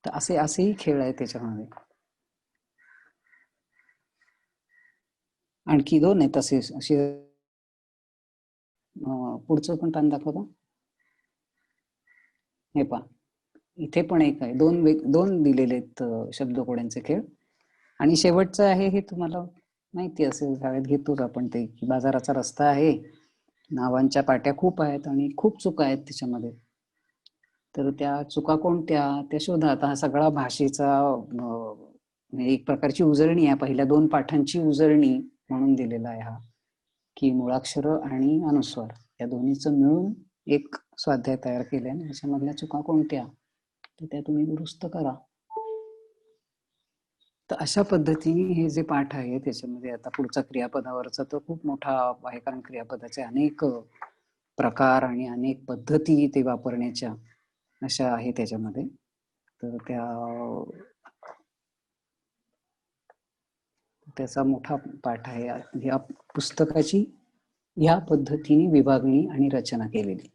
तर असेही खेळ आहे त्याच्यामध्ये. आणखी 2 आहेत तसे. असे पुढचं पण पान दाखवता. हे पहा, इथे पण एक आहे. 2 दिलेले आहेत शब्दकोड्यांचे खेळ. आणि शेवटचं आहे, हे तुम्हाला माहिती असेल, शाळेत घेतोच आपण ते, की बाजाराचा रस्ता आहे, नावांच्या पाट्या खूप आहेत आणि खूप चुका आहेत त्याच्यामध्ये. तर त्या चुका कोणत्या त्या शोधा. आता हा सगळा भाषेचा एक प्रकारची उजळणी आहे, पहिल्या 2 पाठांची उजळणी म्हणून दिलेला आहे हा, की मुळाक्षर आणि अनुस्वार या दोन्हीचं मिळून एक स्वाध्याय तयार केलाय. त्याच्यामधल्या चुका कोणत्या तर त्या तुम्ही दुरुस्त करा. तर अशा पद्धतीने हे जे पाठ आहे त्याच्यामध्ये आता पुढचा क्रियापदावरचा तर खूप मोठा आहे, कारण क्रियापदाचे अनेक प्रकार आणि अनेक पद्धती ते वापरण्याच्या अशा आहे त्याच्यामध्ये. तर त्याचा मोठा पाठ आहे. या पुस्तकाची या पद्धतीने विभागणी आणि रचना केलेली.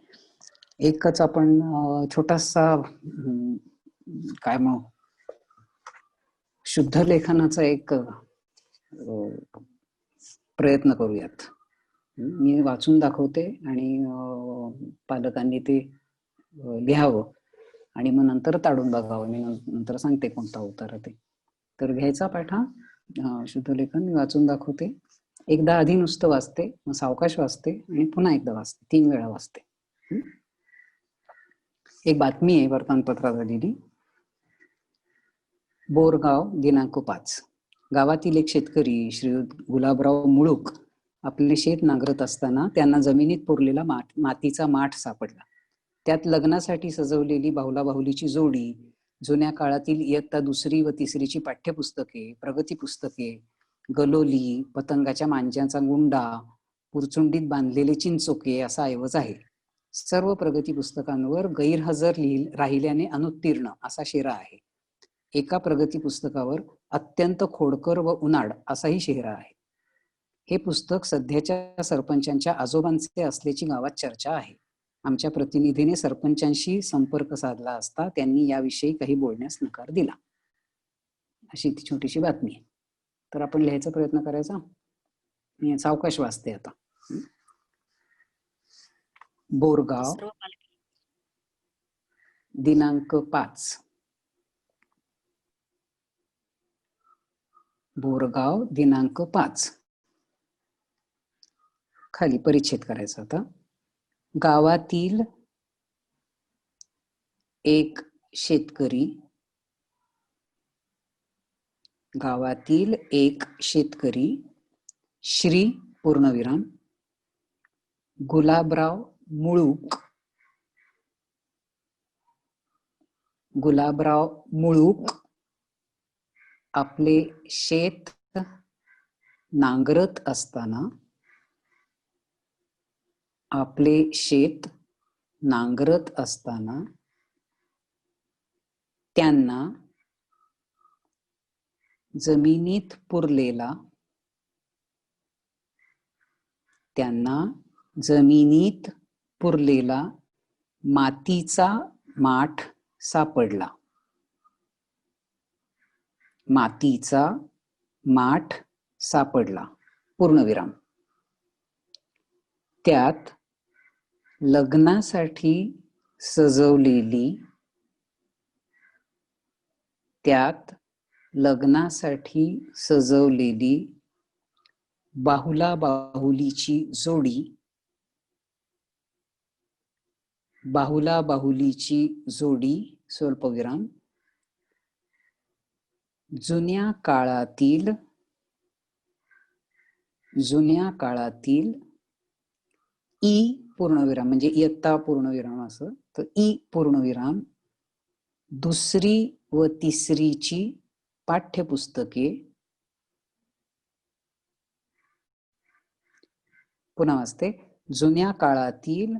एकच आपण छोटासा काय म्हणू, शुद्ध लेखनाचा एक प्रयत्न करूयात. मी वाचून दाखवते आणि पालकांनी ते लिहावं आणि मग नंतर ताडून बघावं. मी नंतर सांगते कोणता उत्तर ते. तर घ्यायचा पाठ हा शुद्ध लेखन. मी वाचून दाखवते. एकदा आधी नुसतं वाचते, मग सावकाश वाचते आणि पुन्हा एकदा वाचते, 3 वेळा वाचते. एक बातमी आहे वर्तमानपत्रात आलेली. बोरगाव दिनांक 5. गावातील एक शेतकरी श्री गुलाबराव मुळूक आपले शेत नांगरत असताना त्यांना जमिनीत पुरलेला मातीचा माठ सापडला. त्यात लग्नासाठी सजवलेली बाहुलाबाहुलीची जोडी जुन्या काळातील इयत्ता 2री व 3रीची पाठ्यपुस्तके, प्रगती पुस्तके, गलोली, पतंगाच्या मांज्याचा गुंडा, पुरचुंडीत बांधलेले चिंचोके असा ऐवज आहे. सर्व प्रगती पुस्तकांवर गैरहजर राहिल्याने अनुत्तीर्ण असा शेरा आहे. एका प्रगती पुस्तकावर अत्यंत खोडकर व उनाड असाही शेरा आहे. हे पुस्तक सध्याच्या सरपंचांच्या आजोबांचे असल्याची गावात चर्चा आहे. आमच्या प्रतिनिधीने सरपंचांशी संपर्क साधला असता त्यांनी याविषयी काही बोलण्यास नकार दिला. अशी ती छोटीशी बातमी आहे. तर आपण लिहायचा प्रयत्न करायचा. मी सावकाश वाचते आता. बोरगाव दिनांक 5. बोरगाव दिनांक 5. खाली परिच्छेद करायचा आता. गावातील एक शेतकरी, गावातील एक शेतकरी श्री पूर्णविराम गुलाबराव मुळूक, गुलाबराव मुळूक आपले शेत नांगरत असताना, आपले शेत नांगरत असताना त्यांना जमिनीत पुरलेला, त्यांना जमिनीत पुरलेला मातीचा माठ सापडला. मातीचा माठ सापडला पूर्णविराम. त्यात लग्नासाठी सजवलेली, त्यात लग्नासाठी सजवलेली बाहुला बाहुलीची जोडी, बाहुला बाहुलीची जोडी स्वल्पविराम जुन्या काळातील, जुन्या काळातील ई पूर्णविराम म्हणजे इयत्ता पूर्णविराम असं, तर ई पूर्णविराम 2री व 3रीची पाठ्यपुस्तके, पुन्हा वाचते. जुन्या काळातील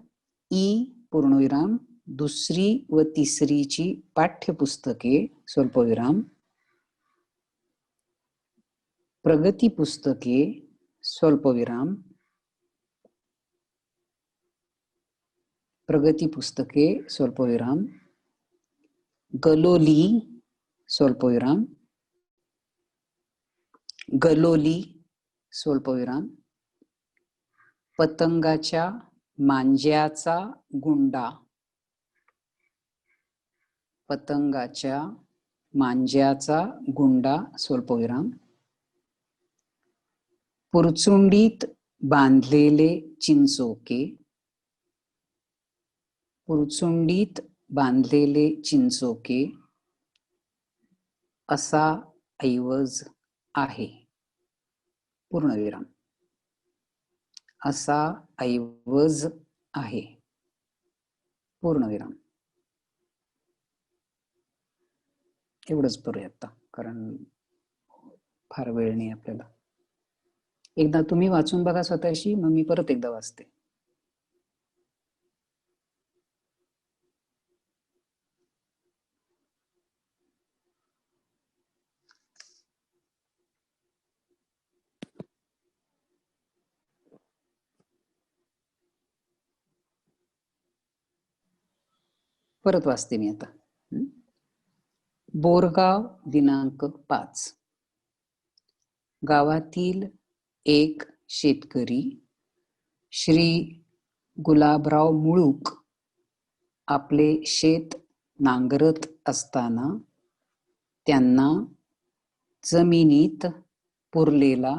ई पूर्णविराम 2री व 3रीची पाठ्यपुस्तके स्वल्पविराम प्रगती पुस्तके स्वल्पविराम प्रगती पुस्तके स्वल्पविराम गलोली स्वल्पविराम गलोली स्वल्पविराम पतंगाच्या मांज्याचा गुंडा, पतंगाच्या मांज्याचा गुंडा स्वल्पविराम पुरचुंडीत बांधलेले चिंचोके, पुरचुंडीत बांधलेले चिंचोके असा ऐवज आहे पूर्णविराम, असा ऐवज आहे पूर्णविराम. एवढंच करूया आता, कारण फार वेळ नाही आपल्याला. एकदा तुम्ही वाचून बघा स्वतःशी, मग मी परत एकदा वाचते. परत वाचते मी आता. बोरगाव दिनांक 5. गावातील एक शेतकरी श्री गुलाबराव मुळूक आपले शेत नांगरत असताना त्यांना जमिनीत पुरलेला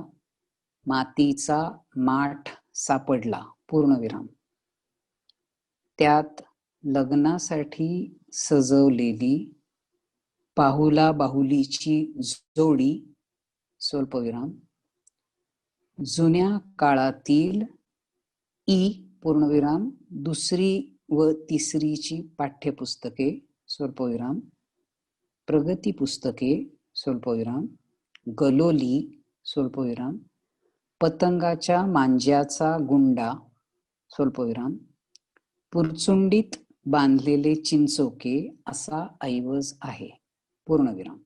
मातीचा माठ सापडला पूर्णविराम. त्यात लग्नासाठी सजवलेली बाहुला बाहुलीची जोडी स्वल्पविराम जुन्या काळातील ई पूर्णविराम 2री व 3रीची पाठ्यपुस्तके स्वल्पविराम प्रगती पुस्तके स्वल्पविराम, गलोली स्वल्पविराम, पतंगाच्या मांज्याचा गुंडा स्वल्पविराम, पुरचुंडीत बांधलेले चिंचोके असा ऐवज आहे पूर्णविराम.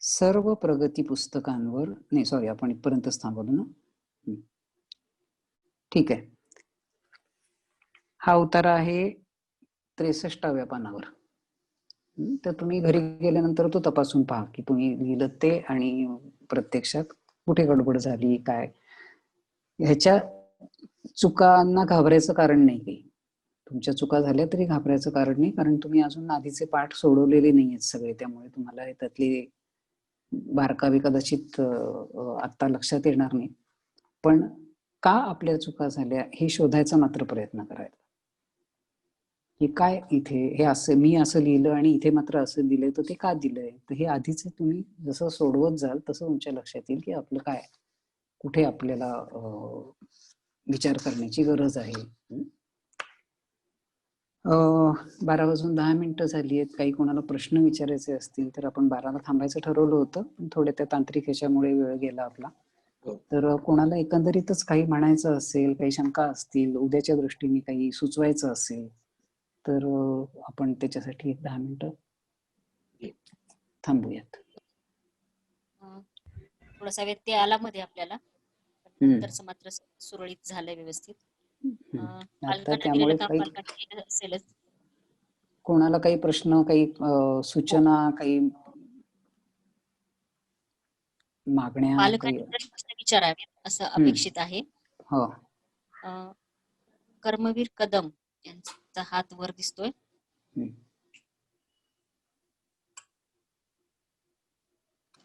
सर्व प्रगती पुस्तकांवर, नाही सॉरी, आपण इथपर्यंतच थांबवलो ना. ठीक आहे. हा उतारा आहे 63व्या पानावर. तर तुम्ही घरी गेल्यानंतर तो तपासून पहा की तुम्ही लिहिलं ते आणि प्रत्यक्षात कुठे गडबड झाली काय. ह्याच्या चुकांना घाबरायचं कारण नाही काही. तुमच्या चुका झाल्या तरी घाबरायचं कारण नाही, कारण तुम्ही अजून आधीचे पाठ सोडवलेले नाही आहेत सगळे. त्यामुळे तुम्हाला त्यातले बारकावे कदाचित आता लक्षात येणार नाही. पण का आपल्या चुका झाल्या हे शोधायचा मात्र प्रयत्न करायचा की काय इथे हे असं मी असं लिहिलं आणि इथे मात्र असं दिलंय, तर ते का दिलंय. तर हे आधीच तुम्ही जसं सोडवत जाल तसं तुमच्या लक्षात येईल की आपलं काय कुठे आपल्याला विचार करण्याची गरज आहे. 12:10 झाली आहेत. काही कोणाला प्रश्न विचारायचे असतील तर आपण 12ला थांबायचं ठरवलं होतं, पण थोड्या त्या तांत्रिक ह्याच्यामुळे वेळ गेला आपला. तर कोणाला एकंदरीतच काही म्हणायचं असेल, काही शंका असतील, उद्याच्या दृष्टीने काही सुचवायचं असेल तर आपण त्याच्यासाठी 10 मिनिटं थांबूयात. थोडासा व्यत्यय आला मध्ये आपल्याला, नंतरच मात्र सुरळीत झालंय व्यवस्थित. त्यामुळे पालकांना असेलच. कोणाला काही प्रश्न, काही सूचना, काही मागण्या, पालकांनी प्रश्न विचारावेत असं अपेक्षित आहे. हो. कर्मवीर कदम यांचा हात वर दिसतोय.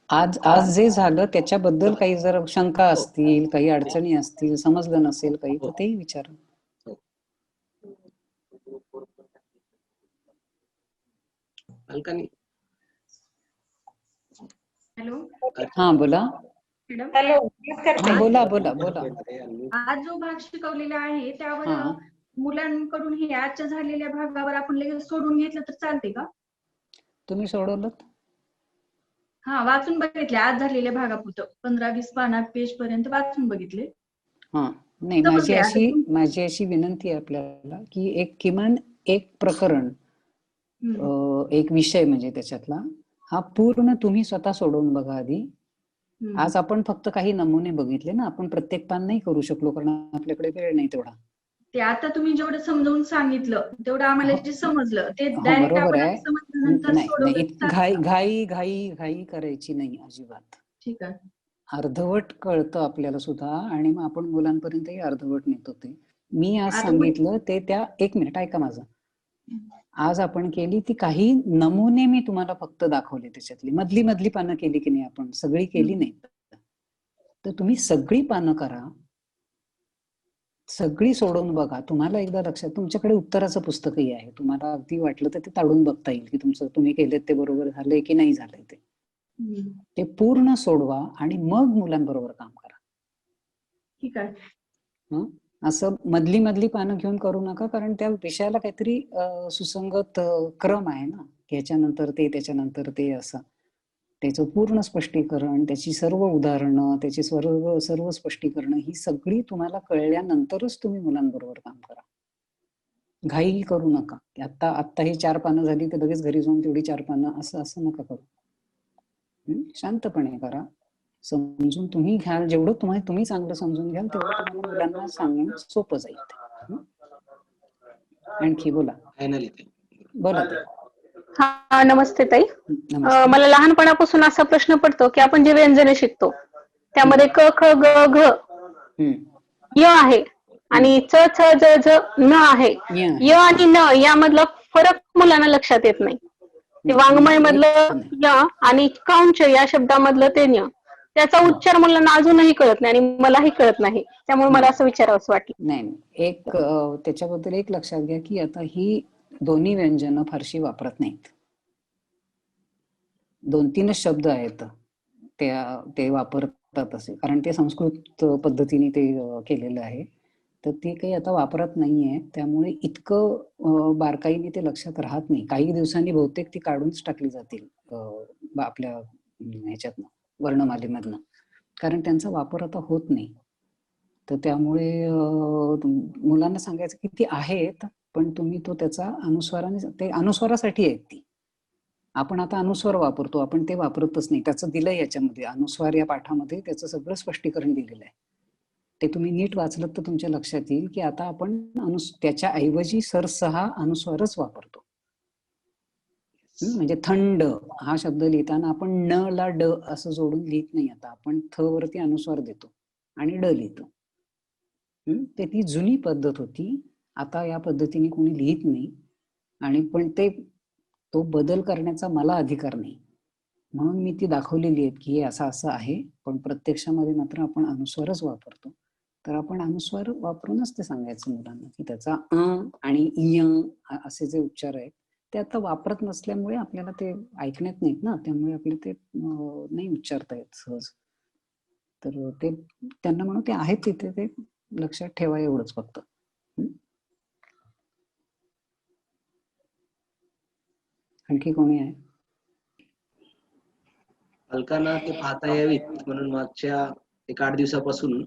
आज जे झालं त्याच्याबद्दल काही जर शंका असतील, काही अडचणी असतील, समजलं नसेल काही, तर तेही विचारा. हॅलो. हा बोला. हॅलो. बोला बोला बोला. आज जो भाग शिकवलेला आहे त्यावर मुलांकडून हे आजच्या झालेल्या भागावर आपण लगेच सोडून घेतलं तर चालते का? तुम्ही सोडवलं? हा, वाचून बघितले. आज झालेल्या भागापुरतं 15-20 पाना पेज पर्यंत वाचून बघितले. हा, नाही, माझी अशी विनंती आहे आपल्याला की किमान एक प्रकरण, एक विषय म्हणजे त्याच्यातला हा पूर्ण तुम्ही स्वतः सोडवून बघा आधी. आज आपण फक्त काही नमुने बघितले ना, आपण प्रत्येक पान नाही करू शकलो कारण आपल्याकडे वेळ नाही तेवढा. ते आता तुम्ही जेवढं समजावून सांगितलं तेवढं आम्हाला जे समजलं ते बरोबर आहे. घाई करायची नाही अजिबात. ठीक आहे. अर्धवट कळतं आपल्याला सुद्धा आणि मग आपण मुलांपर्यंतही अर्धवट नेतो. ते मी आज सांगितलं ते त्या, एक मिनिट ऐका माझं. आज आपण केली ती काही नमुने मी तुम्हाला फक्त दाखवले, त्याच्यातली मधली पानं केली की नाही आपण, सगळी केली नाही. तर तुम्ही सगळी पानं करा, सगळी सोडवून बघा. तुम्हाला एकदा लक्षात, तुमच्याकडे उत्तराचं पुस्तकही आहे, तुम्हाला अगदी वाटलं तर ते ताडून बघता येईल की तुम्ही केलेत ते बरोबर झालंय की नाही झालंय. ते पूर्ण सोडवा आणि मग मुलांबरोबर काम करा. ठीक आहे. असं मधली पानं घेऊन करू नका, कारण त्या विषयाला काहीतरी सुसंगत क्रम आहे ना, ह्याच्यानंतर ते त्याच्यानंतर ते, असं त्याचं पूर्ण स्पष्टीकरण, त्याची सर्व उदाहरणं, त्याची सर्व स्पष्टीकरण ही सगळी तुम्हाला कळल्यानंतरच तुम्ही मुलांबरोबर काम करा. घाई करू नका. आत्ता ही 4 पानं झाली तर लगेच घरी जाऊन तेवढी 4 पानं असं नका करू. शांतपणे करा, समजून तुम्ही घ्याल. जेवढं तुम्ही चांगलं समजून घ्याल तेवढं तुम्हाला मुलांना सांगणं सोपं जाईल. आणखी बोला. बोला. हा, नमस्ते ताई. मला लहानपणापासून असा प्रश्न पडतो की आपण जे व्यंजने शिकतो त्यामध्ये क ख ग घ य आहे आणि च छ ज झ न आहे. य आणि न यामधला फरक मुलांना लक्षात येत नाही. ते वाङ्मय मधलं य आणि कांच या शब्दामधलं ते न्य, त्याचा उच्चार मुलांना अजूनही कळत नाही आणि मलाही कळत नाही. त्यामुळे मला असं विचारावंसं वाटलं. नाही, एक त्याच्याबद्दल एक लक्षात घ्या की आता ही दोन्ही व्यंजन फारशी वापरत नाहीत. 2-3 शब्द आहेत ते वापरतात असे, कारण ते संस्कृत पद्धतीने ते केलेलं आहे. तर ते काही आता वापरत नाहीये, त्यामुळे इतकं बारकाईने ते लक्षात राहत नाही. काही दिवसांनी बहुतेक ती काढूनच टाकली जातील आपल्या ह्याच्यातनं, वर्णमालेमधनं, कारण त्यांचा वापर आता होत नाही. तर त्यामुळे मुलांना सांगायचं की ती आहेत, पण तुम्ही तो त्याचा अनुस्वाराने, ते अनुस्वारासाठी आहेत ती. आपण आता अनुस्वार वापरतो, आपण ते वापरतच नाही. त्याचं दिलंय याच्यामध्ये, अनुस्वार या पाठामध्ये त्याचं सगळं स्पष्टीकरण दिलेलं आहे. ते तुम्ही नीट वाचलं तर तुमच्या लक्षात येईल की आता आपण त्याच्या ऐवजी सरसहा अनुस्वारच वापरतो. म्हणजे थंड हा शब्द लिहिताना आपण न ला ड असं जोडून लिहित नाही. आता आपण थ वरती अनुस्वार देतो आणि ड लिहितो. ते ती जुनी पद्धत होती. आता या पद्धतीने कोणी लिहित नाही, आणि पण तो बदल करण्याचा मला अधिकार नाही, म्हणून मी ती दाखवलेली आहेत की हे असं असं आहे. पण प्रत्यक्षामध्ये मात्र आपण अनुस्वारच वापरतो. तर आपण अनुस्वार वापरूनच ते सांगायचं मुलांना की त्याचा आणि इय असे जे उच्चार आहेत ते आता वापरत नसल्यामुळे आपल्याला ते ऐकण्यात नाहीत ना, त्यामुळे आपले ते नाही उच्चारता येत सहज. तर ते त्यांना म्हणून ते आहेत तिथे, ते लक्षात ठेवा एवढंच फक्त. आणखी कोणी आहे? पालकांना ते पाहता यावीत म्हणून मागच्या 8 दिवसापासून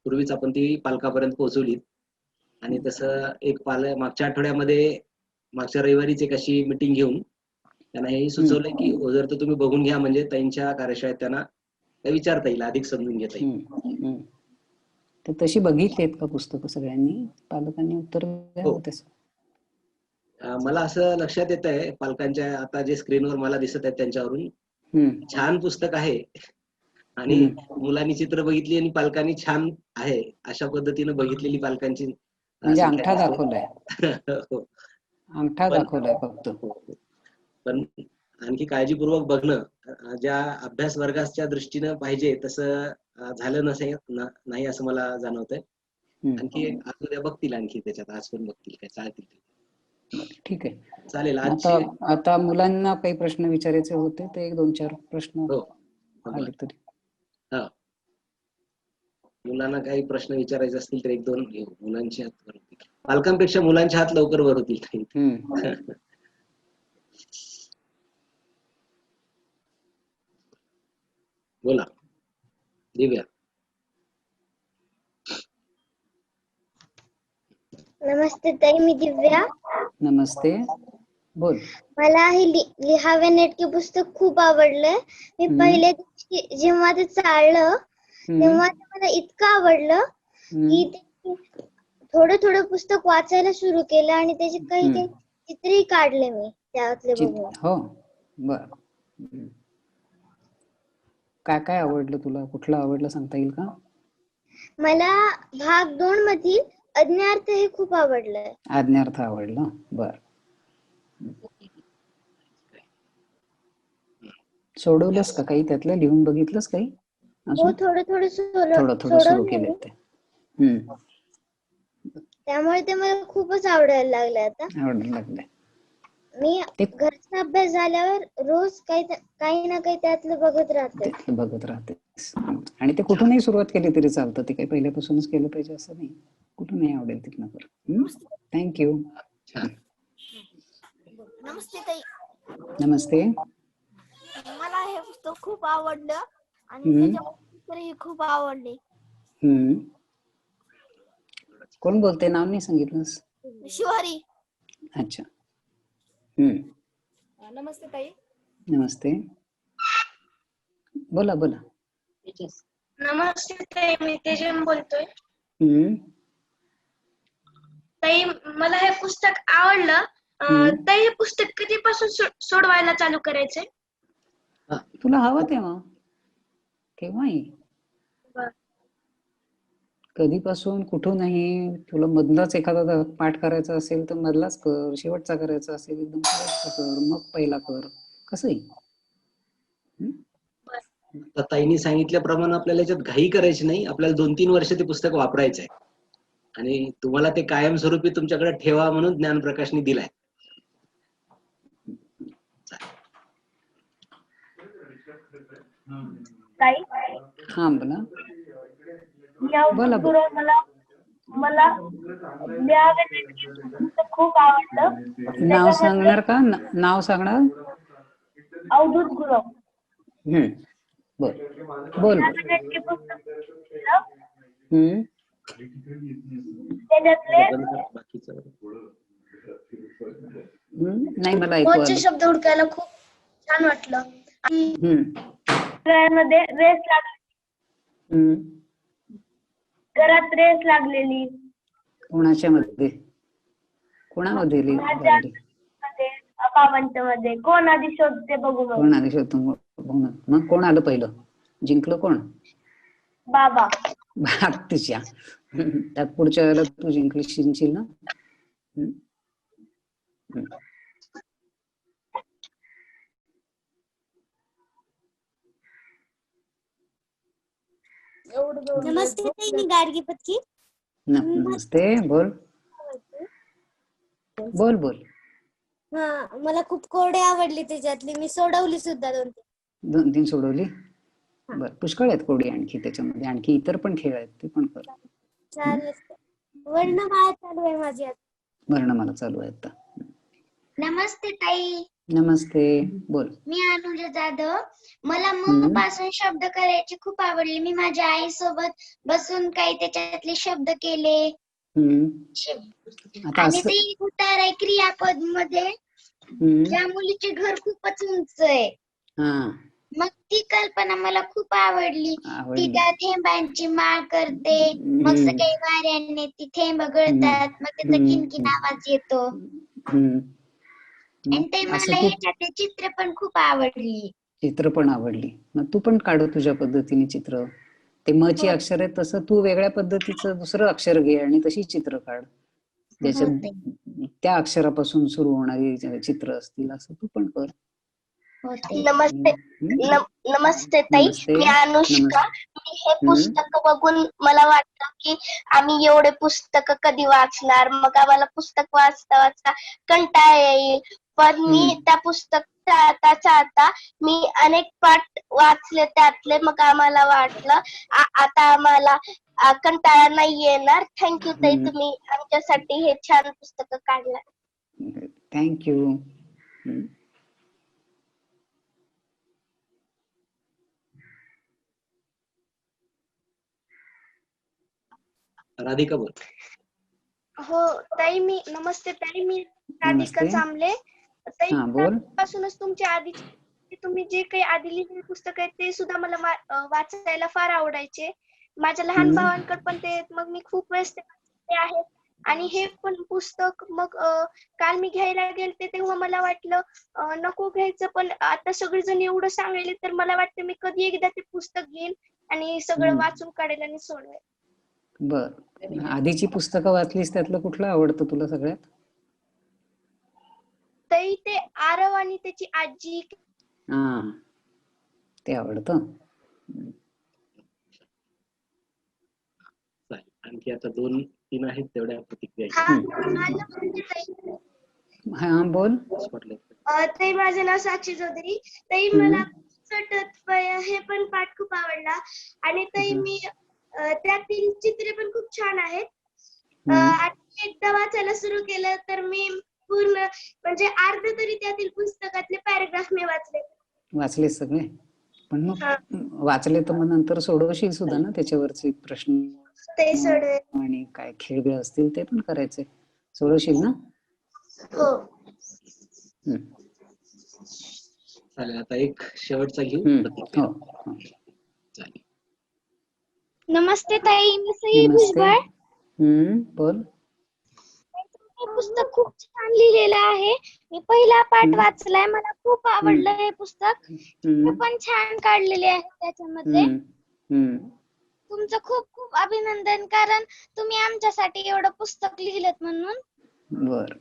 पूर्वीच आपण ती पालकापर्यंत पोहोचवली. आणि तसं एक मागच्या आठवड्यामध्ये, मागच्या रविवारीच एक अशी मीटिंग घेऊन त्यांना हे सुचवलंय की जर तर तुम्ही बघून घ्या, म्हणजे त्यांच्या कार्यशाळेत त्यांना विचारता येईल, अधिक समजून घेता येईल. तर तशी बघितलीत का पुस्तकं सगळ्यांनी? पालकांनी उत्तर द्यावं तसं. मला असं लक्षात येत आहे पालकांच्या, आता जे स्क्रीनवर मला दिसत आहेत त्यांच्यावरून, छान पुस्तक आहे आणि मुलांनी चित्र बघितली आणि पालकांनी छान आहे अशा पद्धतीने बघितलेली पालकांची म्हणजे अंगठा दाखवलाय. अंगठा दाखवलाय फक्त. पण आणखी काळजीपूर्वक बघणं, ज्या अभ्यास वर्गाच्या दृष्टीनं पाहिजे तसं झालं नाही असं मला जाणवतंय. आणखी आज उद्या बघतील, आणखी त्याच्यात आज पण बघतील, काय चालतील. ठीक आहे, चालेल. आता मुलांना काही प्रश्न विचारायचे होते, ते 1-2-4 प्रश्न आले तरी. मुलांना काही प्रश्न विचारायचे असतील तर 1-2 घेऊ. मुलांचे हात वर होतील, पालकांपेक्षा मुलांचे हात लवकर वर होतील. बोला दिव्या. नमस्ते ताई, मी दिव्या. नमस्ते, बोल. मला हे लिहावे नेटके पुस्तक खूप आवडलंय. मी पहिल्या दिवशी जेव्हा ते चाललं तेव्हा ते मला इतकं आवडलं की थोडं थोडं पुस्तक वाचायला सुरू केलं आणि त्याचे काही काही चित्रही काढले मी त्यातले बघून. हो, बर. काय काय आवडलं तुला? कुठलं आवडलं सांगता येईल का? मला भाग 2 मधील आज्ञार्थ हे खूप आवडलंय. आज्ञार्थ आवडलं, बर. सोडवलंस का काही त्यातलं? लिहून बघितलंस काही? हो, थोडं थोडं सुरू केलं ते. त्यामुळे ते मला खूपच आवडायला लागले. आता आवडायला लागले. मी घरचा अभ्यास झाल्यावर रोज काही ना काही त्यातलं बघत राहते. आणि ते कुठूनही सुरुवात केली तरी चालतं, ते काही पहिल्यापासूनच केलं पाहिजे असं नाही. कुठूनही आवडेल तिथनं कर. थँक्यू. नमस्ते ताई. नमस्ते. मला हे पुस्तक खूप आवडलं आणि त्याच्यामध्ये खूप आवडले. कोण बोलते? नाव नाही सांगितलंस. शिवारी. अच्छा. नमस्ते ताई. नमस्ते, बोला बोला. नमस्ते ताई, मी तेजन बोलतोय. ताई, मला हे पुस्तक आवडलं. ताई, हे पुस्तक कधीपासून सोडवायला चालू करायचंय? तुला हवं तेव्हा, केव्हाही, कधीपासून, कुठूनही. तुला मधलाच एखादा पाठ करायचा असेल तर मधलाच कर, शेवटचा करायचा असेल एकदम शेवटचा कर, मग पहिला कर, कसंही. ताईंनी सांगितल्याप्रमाणे आपल्याला याच्यात घाई करायची नाही. आपल्याला 2-3 वर्ष ते पुस्तक वापरायचं आहे आणि तुम्हाला ते कायमस्वरूपी तुमच्याकडे ठेवा म्हणून ज्ञानप्रकाशनी दिलाय. ताई, हा बोला. या पुस्तकावर मला मला लिहावे नेटके पुस्तक खूप आवडलं. नाव सांगणार का? नाव सांगणार? अवधूत गुरव. बोल बोल लिहावे नेटके पुस्तक वाचलं. हम्म त्याच्यातले नाही मला ऐकू मोजचे आलं. शब्द हुडकायला खूप छान वाटलं. हम्म रेस लागली, घरात रेस लागलेली, कोणाच्या मध्ये? कोणामध्ये माझ्या लागली? मध्ये, अपावंत कोण आधी शोधते बघू बघू. कोण आधी शोधतो? मग कोण आलं पहिलं? जिंकलं कोण? बाबा. तिच्या त्यात पुढच्या वेळेला तू जिंकली शिंशील ना. नमस्ते ताई, मी गाडगी पत्की. नमस्ते. बोल बोल बोल. हा, मला खूप कोडे आवडली त्याच्यातली, मी सोडवली सुद्धा 2-3. 2-3 सोडवली. बर, पुष्कळ आहेत कोडी आणखी त्याच्यामध्ये. आणखी इतर पण खेळ आहेत, ते पण कर. चालेल. वर्णमाळा चालू आहे माझी आता. वर्णमाला चालू आहे आता. नमस्ते ताई. नमस्ते. बोल. मी अनुजा जाधव. मला म पासून शब्द करायची खूप आवडली. मी माझ्या आई सोबत बसून काही त्याच्यातले शब्द केले. आता आणि असं ते उतार आहे क्रियापद मध्ये. त्या मुलीचे घर खूपच उंच आहे. मग ती कल्पना मला खूप आवडली. ती त्या थेंबांची माळ करते, मग सगळी वाऱ्याने ती थेंब गळतात, मग त्याचा किणकिण आवाज येतो. आणि ते मला ह्याच्यातले चित्र पण खूप आवडली. चित्र पण आवडली. मग तू पण काढ तुझ्या पद्धतीने चित्र. ते म ची अक्षर आहे तसं तू वेगळ्या पद्धतीचं दुसरं अक्षर घे आणि तशी चित्र काढ. ज्याच्यात त्या अक्षरापासून सुरू होणारी चित्र असतील, असं तू पण कर. नमस्ते. नमस्ते ताई, मी अनुष्का. मी हे पुस्तक बघून मला वाटलं की आम्ही एवढे पुस्तक कधी वाचणार, मग आम्हाला पुस्तक वाचता वाचता कंटाळा येईल. पण मी त्या पुस्तक चाहता मी अनेक पाठ वाचले त्यातले. मग आम्हाला वाटलं आता आम्हाला कंटाळा नाही येणार. थँक्यू ताई, तुम्ही आमच्यासाठी हे छान पुस्तक काढलं. थँक्यू. राधिका बोल. हो ताई, मी नमस्ते ताई, मी राधिका चांबले. ताई, पासूनच तुमच्या आधी तुम्ही जे काही आधी लिहिलेले पुस्तक आहेत ते सुद्धा मला वाचायला फार आवडायचे. माझ्या लहान भावांकडे पण ते, मग मी खूप वेळेस ते वाचले आहेत. आणि हे पण पुस्तक मग काल मी घ्यायला गेलते तेव्हा मला वाटलं नको घ्यायचं, पण आता सगळेजण एवढं सांगायले तर मला वाटतं मी कधी एकदा ते पुस्तक घेईन आणि सगळं वाचून काढेल आणि सोडवेल. बर, आधीची पुस्तकं वाचलीस त्यातलं कुठलं आवडतं तुला सगळ्यात? ताई, ते आरव आणि त्याची आजी. ते आवडतं. आणखी आता 2-3 आहेत तेवढ्या प्रतिक्रिया. हा बोल. ताई, माझं नाव साक्षी चौधरी. ताई, मला हे पण पाठ खूप आवडला. आणि ताई, मी त्यातील चित्रे पण खूप छान आहेत. आणि एकदा वाचायला सुरू केलं तर मी पूर्ण म्हणजे अर्ध तरी त्यातील पुस्तकातले पॅराग्राफ मी वाचले सगळे. पण मग वाचले तर मग नंतर सोडवशील सुद्धा ना त्याच्यावरचे प्रश्न ते सोडवे आणि काय खेळ असतील ते पण करायचे. सोडवशील ना? हो. चालेल, आता एक शेवटचा घेऊ. नमस्ते ताई, मी सई भुजबळ. बोल. हे पुस्तक खूप छान लिहिलेलं आहे. मी पहिला पाठ वाचलाय, मला खूप आवडलं हे पुस्तक. पण छान काढलेले आहे त्याच्यामध्ये. तुमचं खूप खूप अभिनंदन, कारण तुम्ही आमच्यासाठी एवढं पुस्तक लिहिलं म्हणून. बर,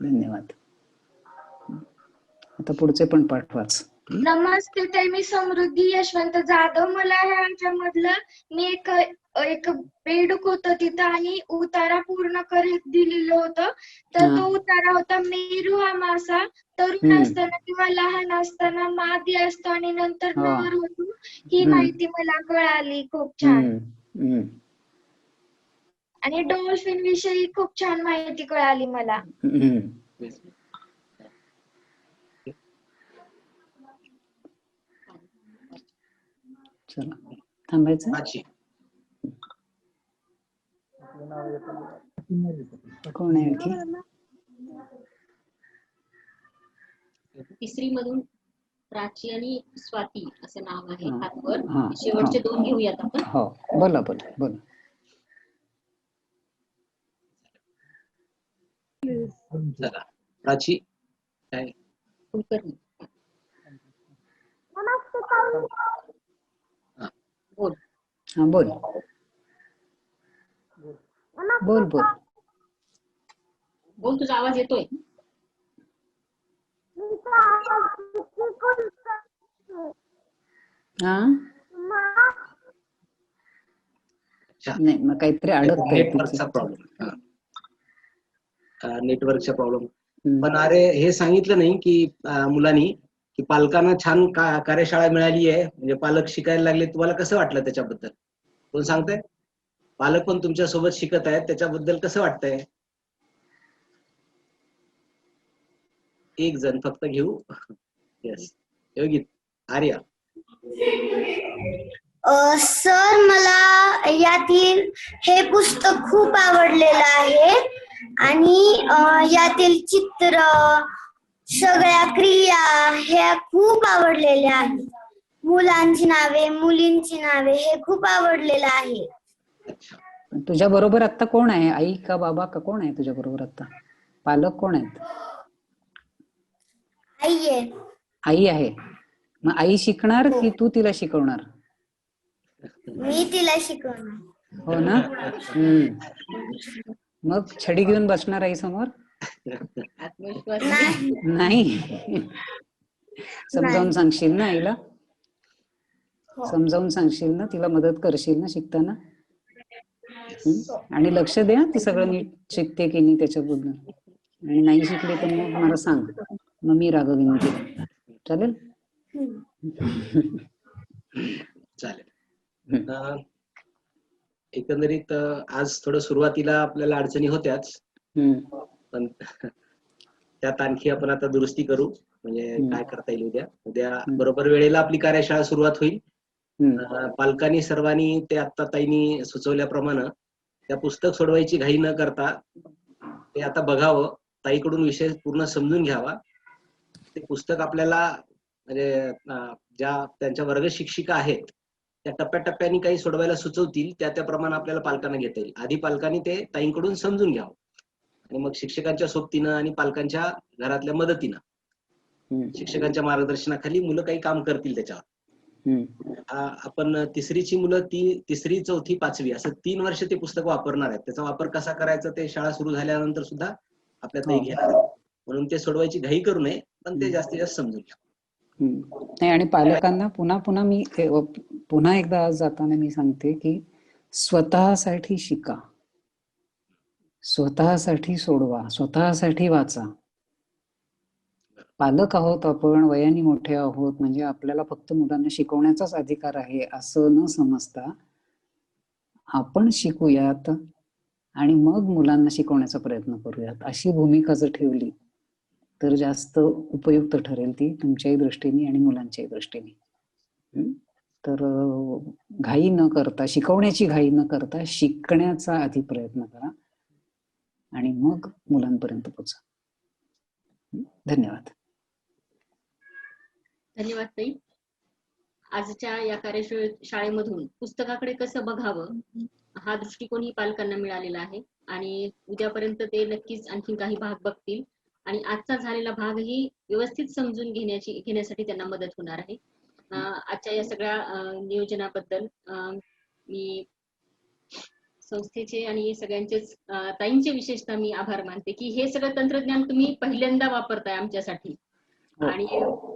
धन्यवाद. आता पुढचे पण पाठ वाच. नमस्ते ताई, मी समृद्धी यशवंत जाधव. मला ह्याच्यामधलं मी एक बेडूक होतं तिथं आणि उतारा पूर्ण करत दिलेलं होतं. तर तो उतारा होता मेरू हा मासा तरुण असताना किंवा लहान असताना मादी असतो आणि नंतर नर होतो. ही माहिती मला कळाली. खूप छान. आणि डॉल्फिन विषयी खूप छान माहिती कळाली मला. चला थांबायचं. कोण आहे आणखी? तिसरी मधून प्राची आणि स्वाती असं नाव आहे हा, हातवर. हा, शेवटचे हा. 2 घेऊयात आपण. हो बोला बोला बोला. चला प्राची काय कुलकर्णी बोल. हा बोल बोल बोल. बोल, तुझा आवाज येतोय. हा नाही मग काहीतरी अडकतंय नेटवर्कचा प्रॉब्लेम. नेटवर्कचा प्रॉब्लेम. पण अरे हे सांगितलं नाही की मुलांनी की पालकांना छान कार्यशाळा मिळाली आहे, म्हणजे पालक शिकायला लागले. तुम्हाला कसं वाटलं त्याच्याबद्दल? कोण सांगताय? पालक पण तुमच्या सोबत शिकत आहेत, त्याच्याबद्दल कसं वाटतंय? एक जण फक्त घेऊ. येस योगित. आर्या. सर, मला यातील हे पुस्तक खूप आवडलेलं आहे आणि यातील चित्र, सगळ्या क्रिया ह्या खूप आवडलेल्या आहेत. मुलांची नावे, मुलींची नावे हे खूप आवडलेलं आहे. तुझ्या बरोबर आता कोण आहे? आई का बाबा का कोण आहे तुझ्या बरोबर आता? पालक कोण आहेत? आई आहे. आई आहे. मग आई शिकणार की तू तिला शिकवणार? मी तिला शिकवणार. हो ना. मग छडी घेऊन बसणार आई समोर? नाही. समजावून सांगशील ना आईला? समजावून सांगशील ना? तिला मदत करशील ना शिकताना? आणि लक्ष दे ती सगळं नीट शिकते की नाही त्याच्याबद्दल. आणि नाही शिकली तर मग मला सांग, मग मी रागवीन तिला. चालेल? चालेल. एकंदरीत आज थोडं सुरुवातीला आपल्याला अडचणी होत्याच, पण त्यात आणखी आपण आता दुरुस्ती करू. म्हणजे काय करता येईल उद्या बरोबर वेळेला आपली कार्यशाळा सुरुवात होईल. पालकांनी सर्वांनी ते आता ताईंनी सुचवल्याप्रमाणे त्या पुस्तक सोडवायची घाई न करता ते आता बघावं, ताईकडून विषय पूर्ण समजून घ्यावा. ते पुस्तक आपल्याला म्हणजे ज्या त्यांच्या वर्ग शिक्षिका आहेत त्या टप्प्याटप्प्याने काही सोडवायला सुचवतील, त्याप्रमाणे आपल्याला पालकांना घेता येईल. आधी पालकांनी ते ताईंकडून समजून घ्यावं आणि मग शिक्षकांच्या सोबतीनं आणि पालकांच्या घरातल्या मदतीनं, शिक्षकांच्या मार्गदर्शनाखाली मुलं काही काम करतील त्याच्यावर. आपण तिसरीची मुलं तिसरी, चौथी, 5वी असं 3 वर्ष ते पुस्तक वापरणार आहेत. त्याचा वापर कसा करायचा ते शाळा सुरू झाल्यानंतर सुद्धा आपल्या ताई घेणार आहेत. म्हणून ते सोडवायची घाई करू नये, पण ते जास्तीत जास्त समजून घ्या. नाही, आणि पालकांना पुन्हा मी पुन्हा एकदा आज जाताना मी सांगते की स्वतःसाठी शिका, स्वतःसाठी सोडवा, स्वतःसाठी वाचा. पालक आहोत आपण, वयाने मोठे आहोत, म्हणजे आपल्याला फक्त मुलांना शिकवण्याचाच अधिकार आहे असं न समजता आपण शिकूयात आणि मग मुलांना शिकवण्याचा प्रयत्न करूयात, अशी भूमिका जर ठेवली तर जास्त उपयुक्त ठरेल ती तुमच्याही दृष्टीने आणि मुलांच्याही दृष्टीने. तर घाई न करता, शिकवण्याची घाई न करता शिकण्याचा आधी प्रयत्न करा आणि मग मुलांपर्यंत पोहोचा. धन्यवाद. धन्यवाद ताई. आजच्या या कार्यशाळेमधून पुस्तकाकडे कसं बघावं हा दृष्टिकोनही पालकांना मिळालेला आहे आणि उद्यापर्यंत ते नक्कीच आणखी काही भाग बघतील आणि आजचा झालेला भागही व्यवस्थित समजून घेण्यासाठी त्यांना मदत होणार आहे. आजच्या या सगळ्या नियोजनाबद्दल मी संस्थेचे आणि सगळ्यांचेच ताईंचे विशेषतः मी आभार मानते की हे सगळं तंत्रज्ञान तुम्ही पहिल्यांदा वापरताय आमच्यासाठी. आणि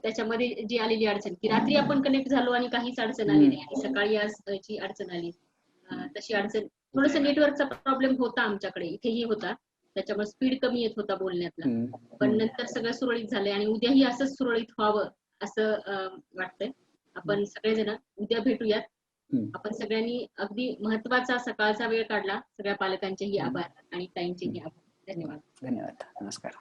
त्याच्यामध्ये जी आलेली अडचण की रात्री आपण कनेक्ट झालो आणि काहीच अडचण आली नाही आणि सकाळी याची अडचण आली, तशी अडचण थोडस नेटवर्कचा प्रॉब्लेम होता आमच्याकडे, इथेही होता, त्याच्यामुळे स्पीड कमी येत होता बोलण्यातला, पण नंतर सगळं सुरळीत झालंय आणि उद्याही असंच सुरळीत व्हावं असं वाटतंय. आपण सगळेजण उद्या भेटूयात आपण सगळ्यांनी अगदी महत्वाचा सकाळचा वेळ काढला. सगळ्या पालकांचेही आभार आणि ताईंचेही आभार. धन्यवाद. धन्यवाद. नमस्कार.